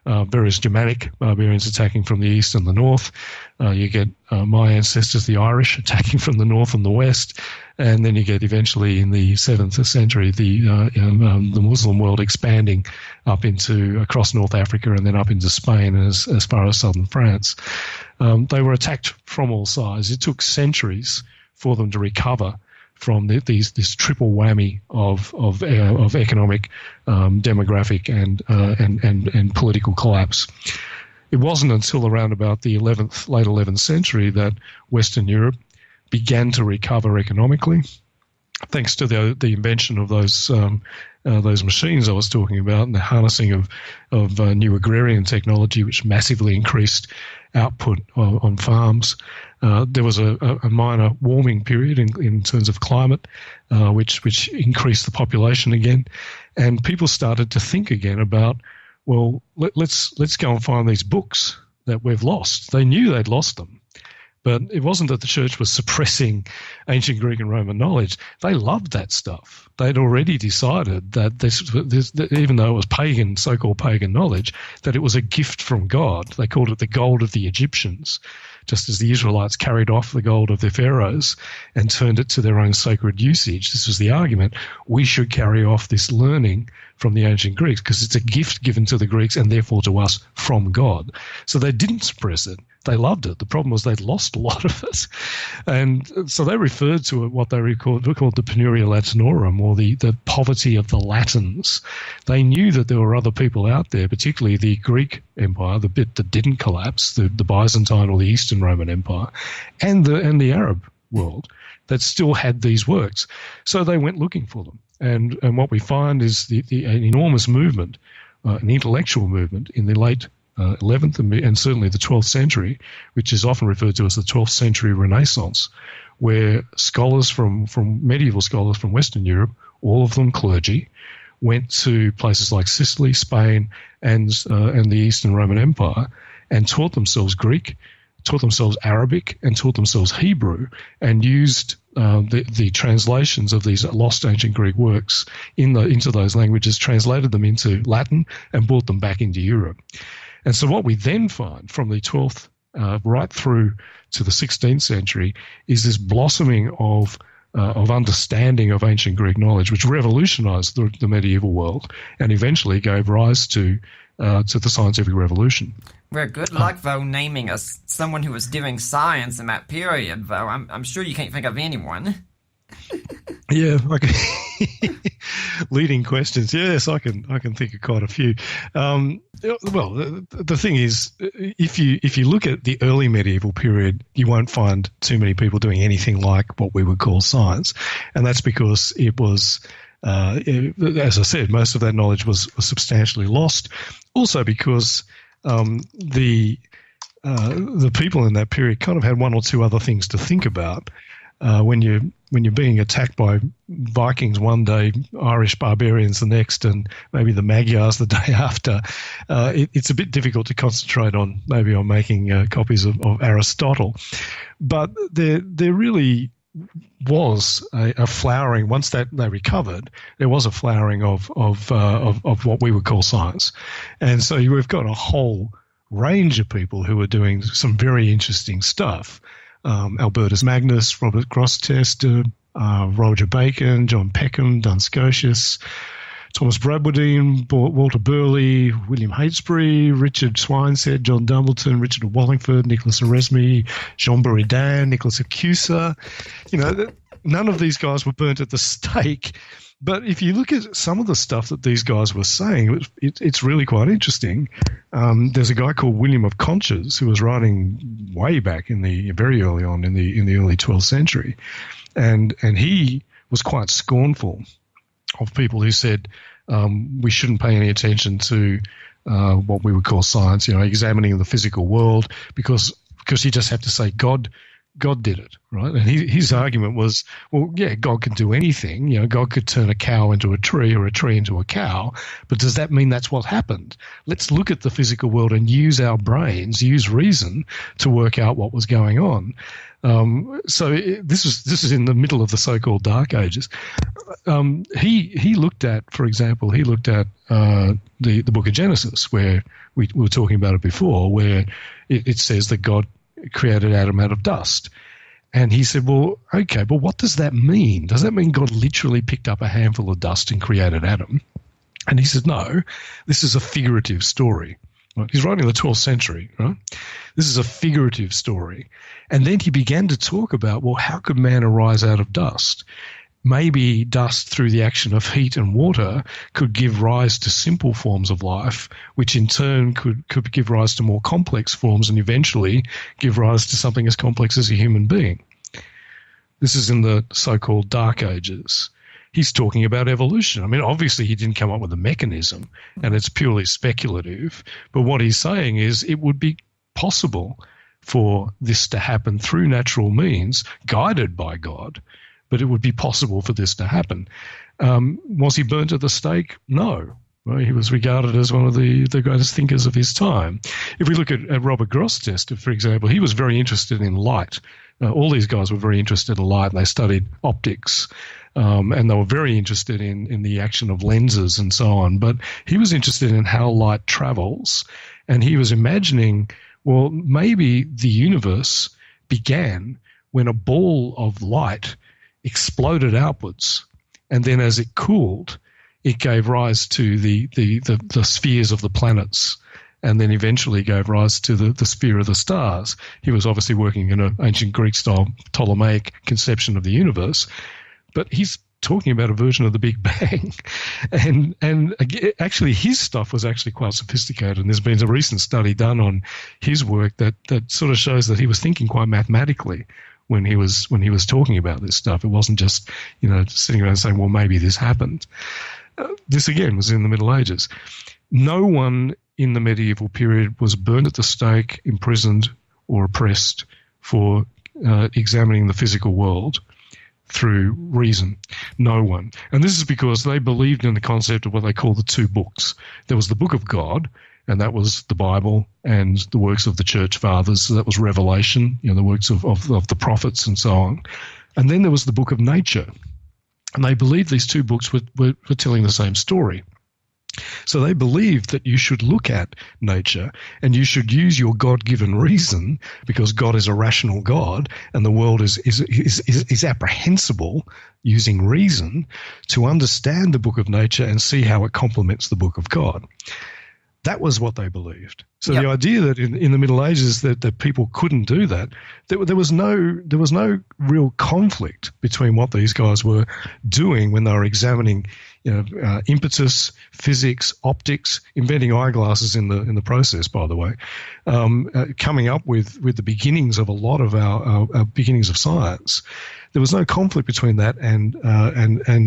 various Germanic barbarians attacking from the east and the north. You get my ancestors, the Irish, attacking from the north and the west. And then you get eventually in the 7th century the Muslim world expanding up across North Africa and then up into Spain as far as southern France. They were attacked from all sides. It took centuries for them to recover from this triple whammy of economic, demographic, and political collapse. It wasn't until around about the late 11th century that Western Europe began to recover economically, thanks to the invention of those machines I was talking about and the harnessing of new agrarian technology, which massively increased output on farms. There was a minor warming period in terms of climate, which increased the population again, and people started to think again about, well, let's go and find these books that we've lost. They knew they'd lost them, but it wasn't that the church was suppressing ancient Greek and Roman knowledge. They loved that stuff. They'd already decided that this, even though it was pagan, so-called pagan knowledge, that it was a gift from God. They called it the gold of the Egyptians, just as the Israelites carried off the gold of their pharaohs and turned it to their own sacred usage. This was the argument. We should carry off this learning from the ancient Greeks because it's a gift given to the Greeks and therefore to us from God. So they didn't suppress it. they loved it. The problem was they'd lost a lot of it. And so they referred to it what they called the Penuria Latinorum, or the poverty of the Latins. They knew that there were other people out there, particularly the Greek Empire, the bit that didn't collapse, the Byzantine or the Eastern Roman Empire, and the Arab world, that still had these works. So they went looking for them. And what we find is an enormous movement, an intellectual movement in the late 11th and certainly the 12th century, which is often referred to as the 12th century Renaissance, where scholars medieval scholars from Western Europe, all of them clergy, went to places like Sicily, Spain, and the Eastern Roman Empire and taught themselves Greek, taught themselves Arabic, and taught themselves Hebrew, and used the translations of these lost ancient Greek works into those languages, translated them into Latin, and brought them back into Europe. And so what we then find from the 12th right through to the 16th century is this blossoming of understanding of ancient Greek knowledge, which revolutionized the medieval world and eventually gave rise to the scientific revolution. Well, good luck, though, naming us someone who was doing science in that period, though. I'm sure you can't think of anyone. Yeah, leading questions. Yes, I can think of quite a few. Well, the thing is, if you look at the early medieval period, you won't find too many people doing anything like what we would call science, and that's because it was, as I said, most of that knowledge was substantially lost. Also because the people in that period kind of had one or two other things to think about. When you're being attacked by Vikings one day, Irish barbarians the next, and maybe the Magyars the day after, it's a bit difficult to concentrate on making copies of Aristotle. But there really was a flowering. Once that they recovered, there was a flowering of what we would call science, and so we've got a whole range of people who are doing some very interesting stuff. Albertus Magnus, Robert Grosseteste, Roger Bacon, John Peckham, Duns Scotius, Thomas Bradwardine, Walter Burley, William Heytesbury, Richard Swineshead, John Dumbleton, Richard of Wallingford, Nicholas Oresme, Jean Buridan, Nicholas of Cusa. None of these guys were burnt at the stake. But if you look at some of the stuff that these guys were saying, it's really quite interesting. There's a guy called William of Conches who was writing way back very early on in the early 12th century, and he was quite scornful of people who said we shouldn't pay any attention to what we would call science, examining the physical world, because you just have to say God did it, right? And his argument was, well, yeah, God can do anything. God could turn a cow into a tree or a tree into a cow, but does that mean that's what happened? Let's look at the physical world and use our brains, use reason to work out what was going on. So this is in the middle of the so-called Dark Ages. He looked at, for example, the book of Genesis, where we were talking about it before, where it says that God created Adam out of dust. And he said, well, okay, but what does that mean? Does that mean God literally picked up a handful of dust and created Adam? And he said, no, this is a figurative story. Right? He's writing in the 12th century, right? This is a figurative story. And then he began to talk about, well, how could man arise out of dust? Maybe dust, through the action of heat and water, could give rise to simple forms of life, which in turn could give rise to more complex forms and eventually give rise to something as complex as a human being. This is in the so-called Dark Ages. He's talking about evolution. I mean, obviously he didn't come up with a mechanism, and it's purely speculative, but what he's saying is it would be possible for this to happen through natural means, guided by God, but it would be possible for this to happen. Was he burnt at the stake? No. Well, he was regarded as one of the greatest thinkers of his time. If we look at Robert Grosseteste, for example, he was very interested in light. All these guys were very interested in light, and they studied optics, and they were very interested in the action of lenses and so on. But he was interested in how light travels, and he was imagining, well, maybe the universe began when a ball of light exploded outwards, and then as it cooled, it gave rise to the spheres of the planets and then eventually gave rise to the sphere of the stars. He was obviously working in an ancient Greek-style Ptolemaic conception of the universe, but he's talking about a version of the Big Bang. And actually his stuff was actually quite sophisticated, and there's been a recent study done on his work that sort of shows that he was thinking quite mathematically when he was talking about this stuff. It wasn't just, sitting around saying, well, maybe this happened. This again was in the Middle Ages. No one in the medieval period was burned at the stake, imprisoned, or oppressed for examining the physical world through reason. No one. And this is because they believed in the concept of what they call the two books. There was the book of God, and that was the Bible and the works of the church fathers. So that was Revelation, the works of the prophets and so on. And then there was the book of nature. And they believed these two books were telling the same story. So they believed that you should look at nature and you should use your God-given reason, because God is a rational God and the world is apprehensible using reason, to understand the book of nature and see how it complements the book of God. That was what they believed. So the idea that in the Middle Ages that people couldn't do that, there was no real conflict between what these guys were doing when they were examining, impetus, physics, optics, inventing eyeglasses in the process, by the way, coming up with the beginnings of a lot of our beginnings of science. There was no conflict between that and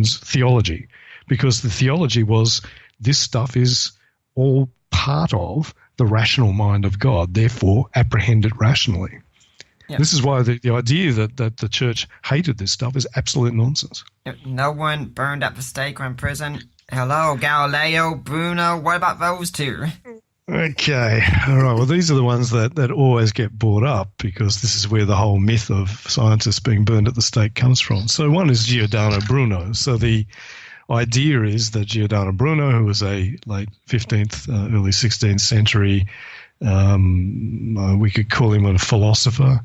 theology, because the theology was, this stuff is all part of the rational mind of God, therefore apprehend it rationally. Yep. This is why the idea that the church hated this stuff is absolute nonsense. No one burned at the stake or in prison. Hello, Galileo, Bruno, what about those two? Okay, all right, well, these are the ones that always get brought up, because this is where the whole myth of scientists being burned at the stake comes from. So one is Giordano Bruno. So the idea is that Giordano Bruno, who was a late 15th, early 16th century, we could call him a philosopher,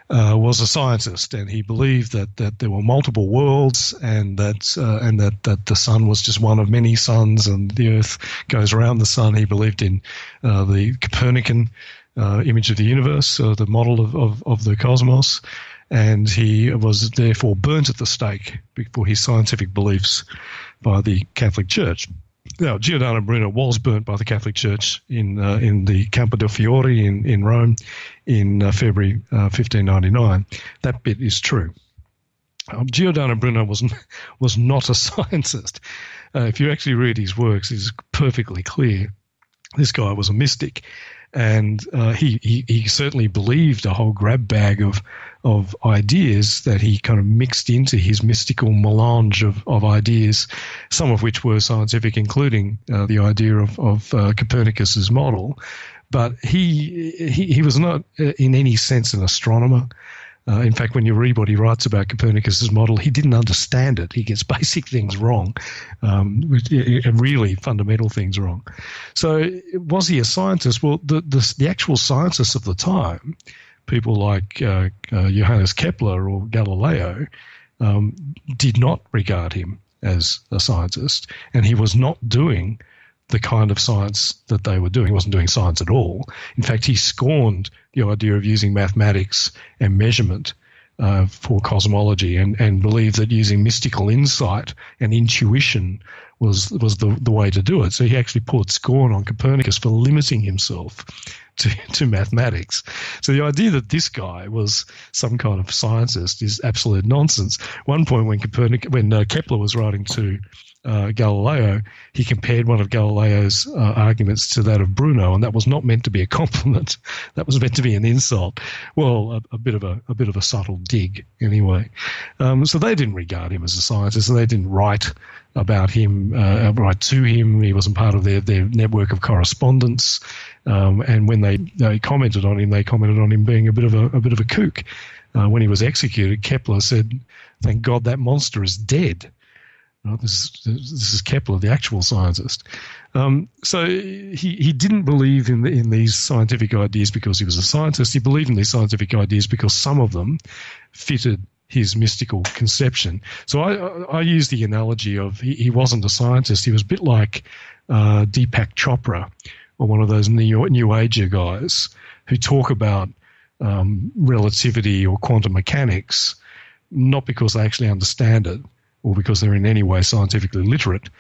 was a scientist, and he believed that there were multiple worlds, and that the sun was just one of many suns, and the Earth goes around the sun. He believed in the Copernican image of the universe, the model of the cosmos. And he was therefore burnt at the stake for his scientific beliefs by the Catholic Church. Now, Giordano Bruno was burnt by the Catholic Church in the Campo del Fiore in Rome in February 1599. That bit is true. Giordano Bruno was not a scientist. If you actually read his works, it's perfectly clear this guy was a mystic. And he certainly believed a whole grab bag of ideas that he kind of mixed into his mystical melange of ideas, some of which were scientific, including the idea of Copernicus's model. But he was not in any sense an astronomer. In fact, when you read what he writes about Copernicus's model, he didn't understand it. He gets basic things wrong, really fundamental things wrong. So was he a scientist? Well, the actual scientists of the time, people like Johannes Kepler or Galileo, did not regard him as a scientist, and he was not doing the kind of science that they were doing. He wasn't doing science at all. In fact, he scorned the idea of using mathematics and measurement for cosmology, and believed that using mystical insight and intuition was the way to do it. So he actually poured scorn on Copernicus for limiting himself to mathematics. So the idea that this guy was some kind of scientist is absolute nonsense. One point when Kepler was writing to Galileo, he compared one of Galileo's arguments to that of Bruno, and that was not meant to be a compliment. That was meant to be an insult. Well, a bit of a subtle dig, anyway. So they didn't regard him as a scientist, and they didn't write about him, write to him. He wasn't part of their network of correspondence. And when they commented on him being a bit of a kook. When he was executed, Kepler said, "Thank God that monster is dead." This is Kepler, the actual scientist. So he didn't believe in these scientific ideas because he was a scientist. He believed in these scientific ideas because some of them fitted his mystical conception. So I use the analogy of he wasn't a scientist. He was a bit like Deepak Chopra, or one of those new ager guys who talk about relativity or quantum mechanics, not because they actually understand it or because they're in any way scientifically literate,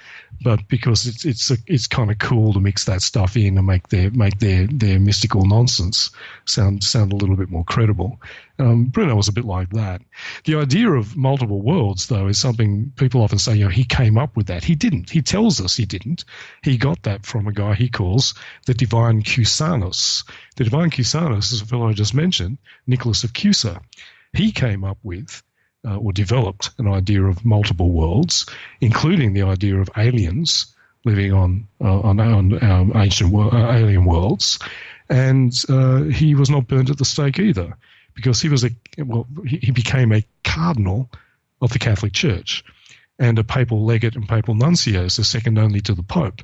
but because it's kind of cool to mix that stuff in and make their mystical nonsense sound a little bit more credible. Bruno was a bit like that. The idea of multiple worlds, though, is something people often say, he came up with that. He didn't. He tells us he didn't. He got that from a guy he calls the Divine Cusanus. The Divine Cusanus is a fellow I just mentioned, Nicholas of Cusa. He came up with or developed an idea of multiple worlds, including the idea of aliens living on ancient alien worlds, and he was not burnt at the stake either, because he became a cardinal of the Catholic Church and a papal legate and papal nuncio, so second only to the Pope.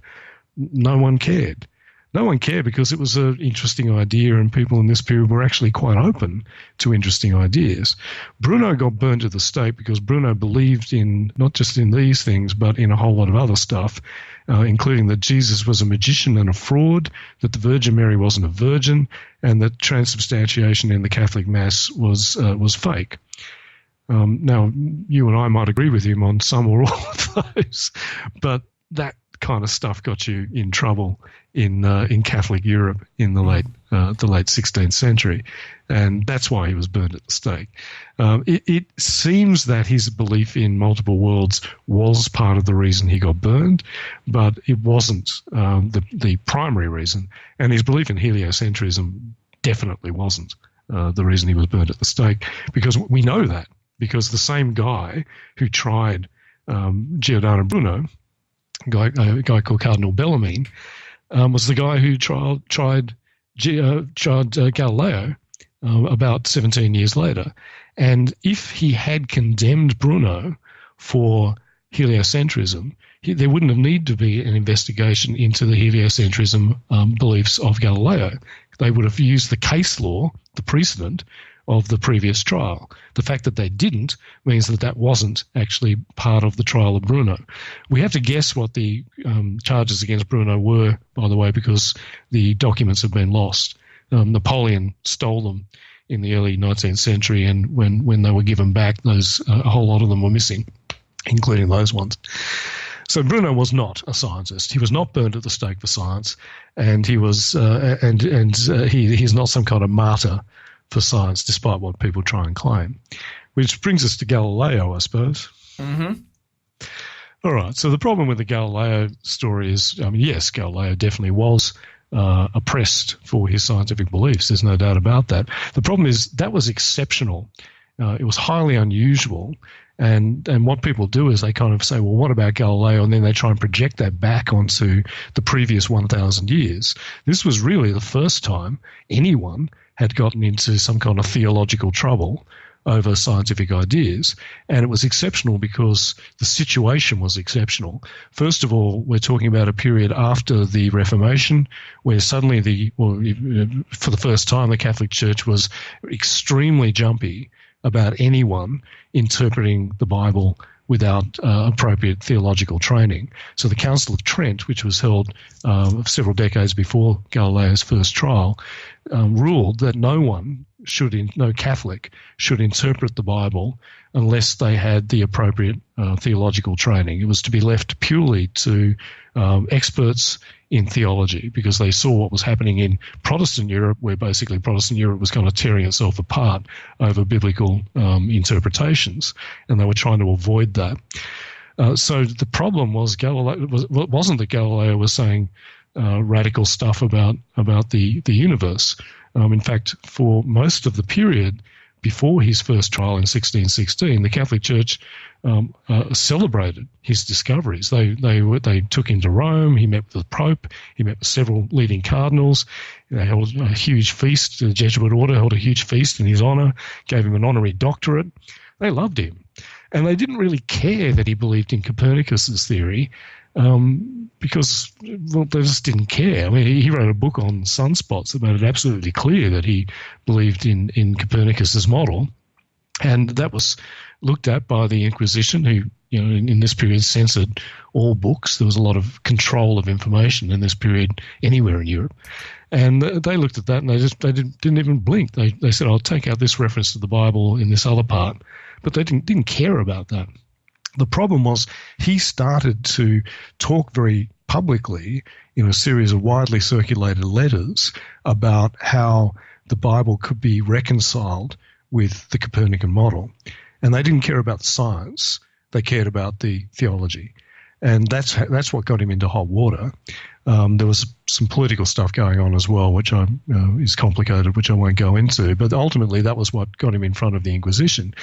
No one cared. No one cared because it was an interesting idea, and people in this period were actually quite open to interesting ideas. Bruno got burned at the stake because Bruno believed in not just in these things, but in a whole lot of other stuff, including that Jesus was a magician and a fraud, that the Virgin Mary wasn't a virgin, and that transubstantiation in the Catholic Mass was fake. Now, you and I might agree with him on some or all of those, but that kind of stuff got you in trouble in Catholic Europe in the late 16th century, and that's why he was burned at the stake. It seems that his belief in multiple worlds was part of the reason he got burned, but it wasn't the primary reason, and his belief in heliocentrism definitely wasn't the reason he was burned at the stake, because we know that, because the same guy who tried Giordano Bruno, a guy called Cardinal Bellarmine, was the guy who tried Galileo about 17 years later. And if he had condemned Bruno for heliocentrism, there wouldn't have needed to be an investigation into the heliocentrism beliefs of Galileo. They would have used the case law, the precedent, of the previous trial. The fact that they didn't means that wasn't actually part of the trial of Bruno. We have to guess what the charges against Bruno were, by the way, because the documents have been lost. Napoleon stole them in the early 19th century, and when they were given back, a whole lot of them were missing, including those ones. So Bruno was not a scientist. He was not burned at the stake for science, and he was he's not some kind of martyr for science, despite what people try and claim. Which brings us to Galileo, I suppose. Mm-hmm. All right, so the problem with the Galileo story is, yes, Galileo definitely was oppressed for his scientific beliefs. There's no doubt about that. The problem is that was exceptional. It was highly unusual. And what people do is they kind of say, well, what about Galileo? And then they try and project that back onto the previous 1,000 years. This was really the first time anyone had gotten into some kind of theological trouble over scientific ideas. And it was exceptional because the situation was exceptional. First of all, we're talking about a period after the Reformation where suddenly for the first time, the Catholic Church was extremely jumpy about anyone interpreting the Bible without appropriate theological training. So the Council of Trent, which was held several decades before Galileo's first trial, ruled that no Catholic should interpret the Bible unless they had the appropriate theological training. It was to be left purely to experts in theology, because they saw what was happening in Protestant Europe, where basically Protestant Europe was kind of tearing itself apart over biblical interpretations, and they were trying to avoid that. So the problem was wasn't that Galileo was saying radical stuff about the universe. In fact, for most of the period before his first trial in 1616, the Catholic Church celebrated his discoveries. They took him to Rome. He met with the Pope. He met with several leading cardinals. They held a huge feast. The Jesuit order held a huge feast in his honor, gave him an honorary doctorate. They loved him. And they didn't really care that he believed in Copernicus's theory, because they just didn't care. I mean, he wrote a book on sunspots that made it absolutely clear that he believed in Copernicus's model, and that was looked at by the Inquisition, who in this period censored all books. There was a lot of control of information in this period anywhere in Europe. And they looked at that and they didn't even blink. They said, I'll take out this reference to the Bible in this other part. But they didn't care about that. The problem was he started to talk very publicly in a series of widely circulated letters about how the Bible could be reconciled with the Copernican model. And they didn't care about the science. They cared about the theology. And that's what got him into hot water. There was some political stuff going on as well, which is complicated, which I won't go into. But ultimately, that was what got him in front of the Inquisition.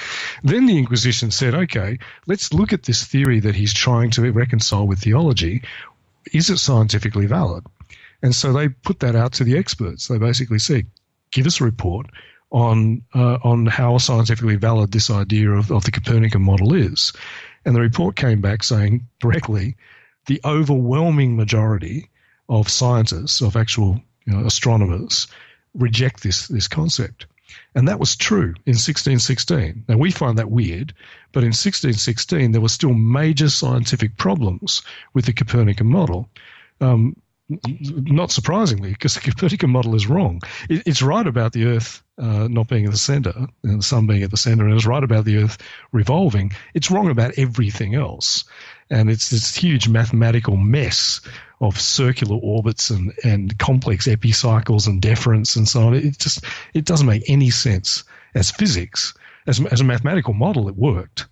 Then the Inquisition said, okay, let's look at this theory that he's trying to reconcile with theology. Is it scientifically valid? And so they put that out to the experts. They basically said, give us a report on how scientifically valid this idea of the Copernican model is. And the report came back saying correctly, the overwhelming majority of scientists, of actual astronomers, reject this concept. And that was true in 1616. Now, we find that weird, but in 1616 there were still major scientific problems with the Copernican model. Not surprisingly, because the Copernican model is wrong. It's right about the Earth not being at the center and the sun being at the center, and it's right about the Earth revolving. It's wrong about everything else. And it's this huge mathematical mess of circular orbits and complex epicycles and deference and so on. It doesn't make any sense as physics. As a mathematical model, it worked.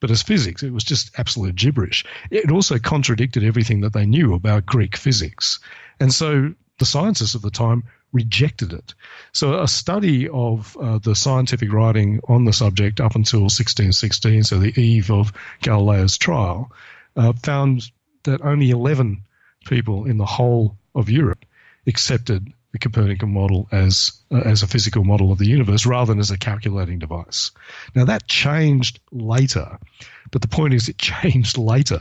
But as physics, it was just absolute gibberish. It also contradicted everything that they knew about Greek physics. And so the scientists of the time rejected it. So a study of the scientific writing on the subject up until 1616, so the eve of Galileo's trial, found that only 11 people in the whole of Europe accepted the Copernican model as a physical model of the universe rather than as a calculating device. Now, that changed later, but the point is it changed later.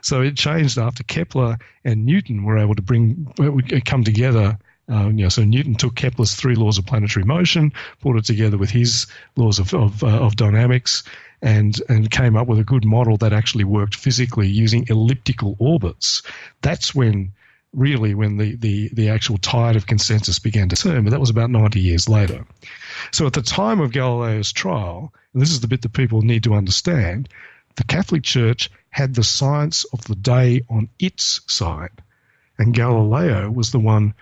So it changed after Kepler and Newton were able to come together. So Newton took Kepler's 3 laws of planetary motion, put it together with his laws of dynamics, and came up with a good model that actually worked physically using elliptical orbits. That's when the actual tide of consensus began to turn, but that was about 90 years later. So at the time of Galileo's trial, and this is the bit that people need to understand, the Catholic Church had the science of the day on its side, and Galileo was the one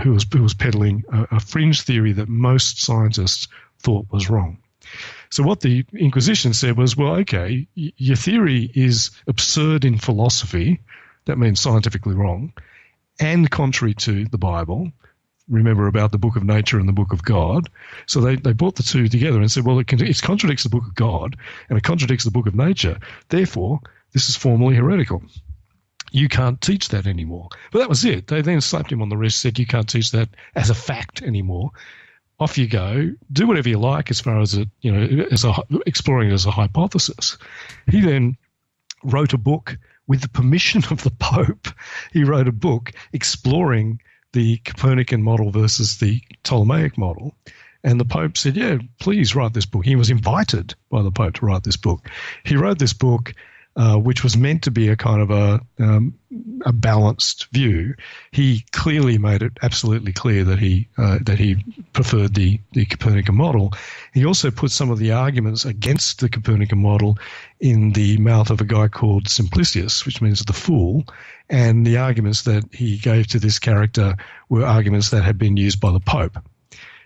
who was peddling a fringe theory that most scientists thought was wrong. So what the Inquisition said was, well, okay, your theory is absurd in philosophy, that means scientifically wrong, and contrary to the Bible. Remember about the book of nature and the book of God. So they brought the two together and said, well, it contradicts the book of God and it contradicts the book of nature. Therefore, this is formally heretical. You can't teach that anymore. But that was it. They then slapped him on the wrist, said you can't teach that as a fact anymore. Off you go. Do whatever you like as far as exploring it as a hypothesis. He then wrote a book with the permission of the Pope. He wrote a book exploring the Copernican model versus the Ptolemaic model. And the Pope said, yeah, please write this book. He was invited by the Pope to write this book. He wrote this book, which was meant to be a kind of a balanced view. He clearly made it absolutely clear that he preferred the Copernican model. He also put some of the arguments against the Copernican model in the mouth of a guy called Simplicius, which means the fool, and the arguments that he gave to this character were arguments that had been used by the Pope.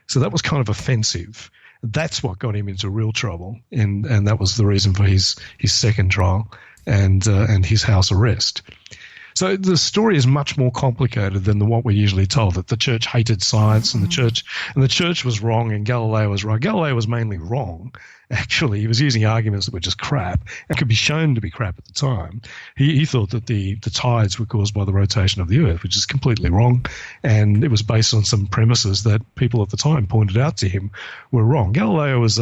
So that was kind of offensive. That's what got him into real trouble, and that was the reason for his second trial and his house arrest. So the story is much more complicated than what we're usually told, that the church hated science and the church was wrong and Galileo was right. Galileo was mainly wrong. Actually, he was using arguments that were just crap and could be shown to be crap at the time. He thought that the tides were caused by the rotation of the Earth, which is completely wrong, and it was based on some premises that people at the time pointed out to him were wrong. Galileo was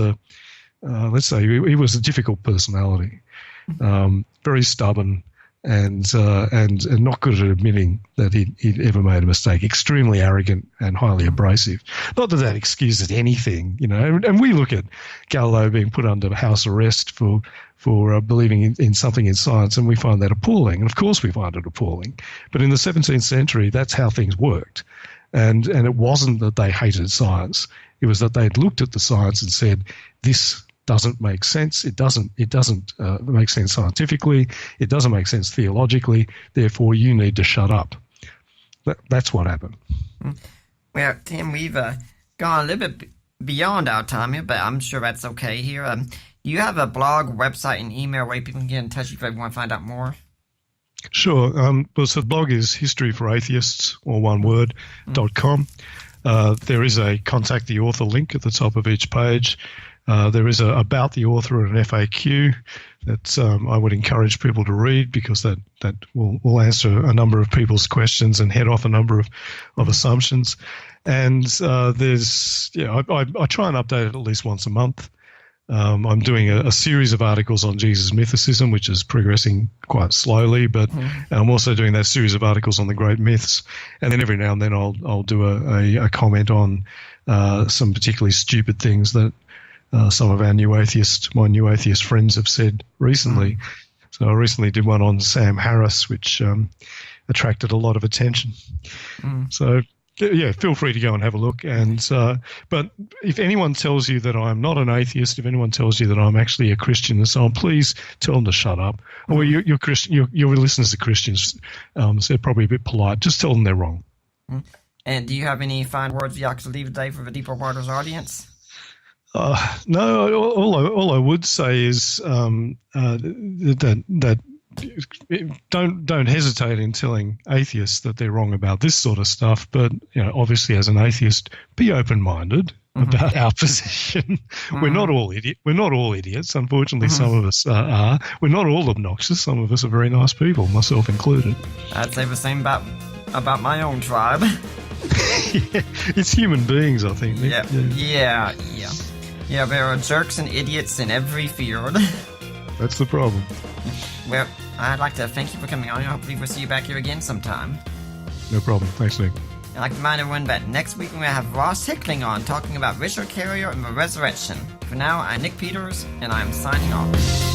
let's say he was a difficult personality, very stubborn, and not good at admitting that he'd ever made a mistake. Extremely arrogant and highly abrasive. Not that excuses anything, And we look at Galileo being put under house arrest for for believing in something in science, and we find that appalling. And of course we find it appalling. But in the 17th century, that's how things worked. And it wasn't that they hated science. It was that they had looked at the science and said, this doesn't make sense. It doesn't make sense scientifically. It doesn't make sense theologically. Therefore, you need to shut up. That's what happened. Well, Tim, we've gone a little bit beyond our time here, but I'm sure that's okay here. Do you have a blog, website, and email where people can get in touch if they want to find out more? Sure. Well, so the blog is historyforatheists, or one word, .com. There is a contact the author link at the top of each page. There is a about the author and an FAQ that I would encourage people to read, because that will answer a number of people's questions and head off a number of assumptions. And I try and update it at least once a month. I'm doing a series of articles on Jesus mythicism, which is progressing quite slowly, but I'm also doing that series of articles on the great myths. And then every now and then I'll do a comment on some particularly stupid things that some of my new atheist friends have said recently. So I recently did one on Sam Harris, which attracted a lot of attention. So yeah, feel free to go and have a look. And but if anyone tells you that I'm not an atheist, if anyone tells you that I'm actually a Christian and so on, please tell them to shut up. Or you're Christian, your listeners are Christians, so they're probably a bit polite. Just tell them they're wrong. And do you have any final words you'd like to leave today for the Deeper Waters audience? No, all I would say is that don't hesitate in telling atheists that they're wrong about this sort of stuff. But obviously, as an atheist, be open-minded about our position. We're not all idiots. Unfortunately, some of us are. We're not all obnoxious. Some of us are very nice people, myself included. I'd say the same about my own tribe. It's human beings, I think. Yeah, there are jerks and idiots in every field. That's the problem. Well, I'd like to thank you for coming on. Hopefully we'll see you back here again sometime. No problem. Thanks, Nick. I'd like to remind everyone that next week we're going to have Ross Hickling on talking about Richard Carrier and the resurrection. For now, I'm Nick Peters, and I'm signing off.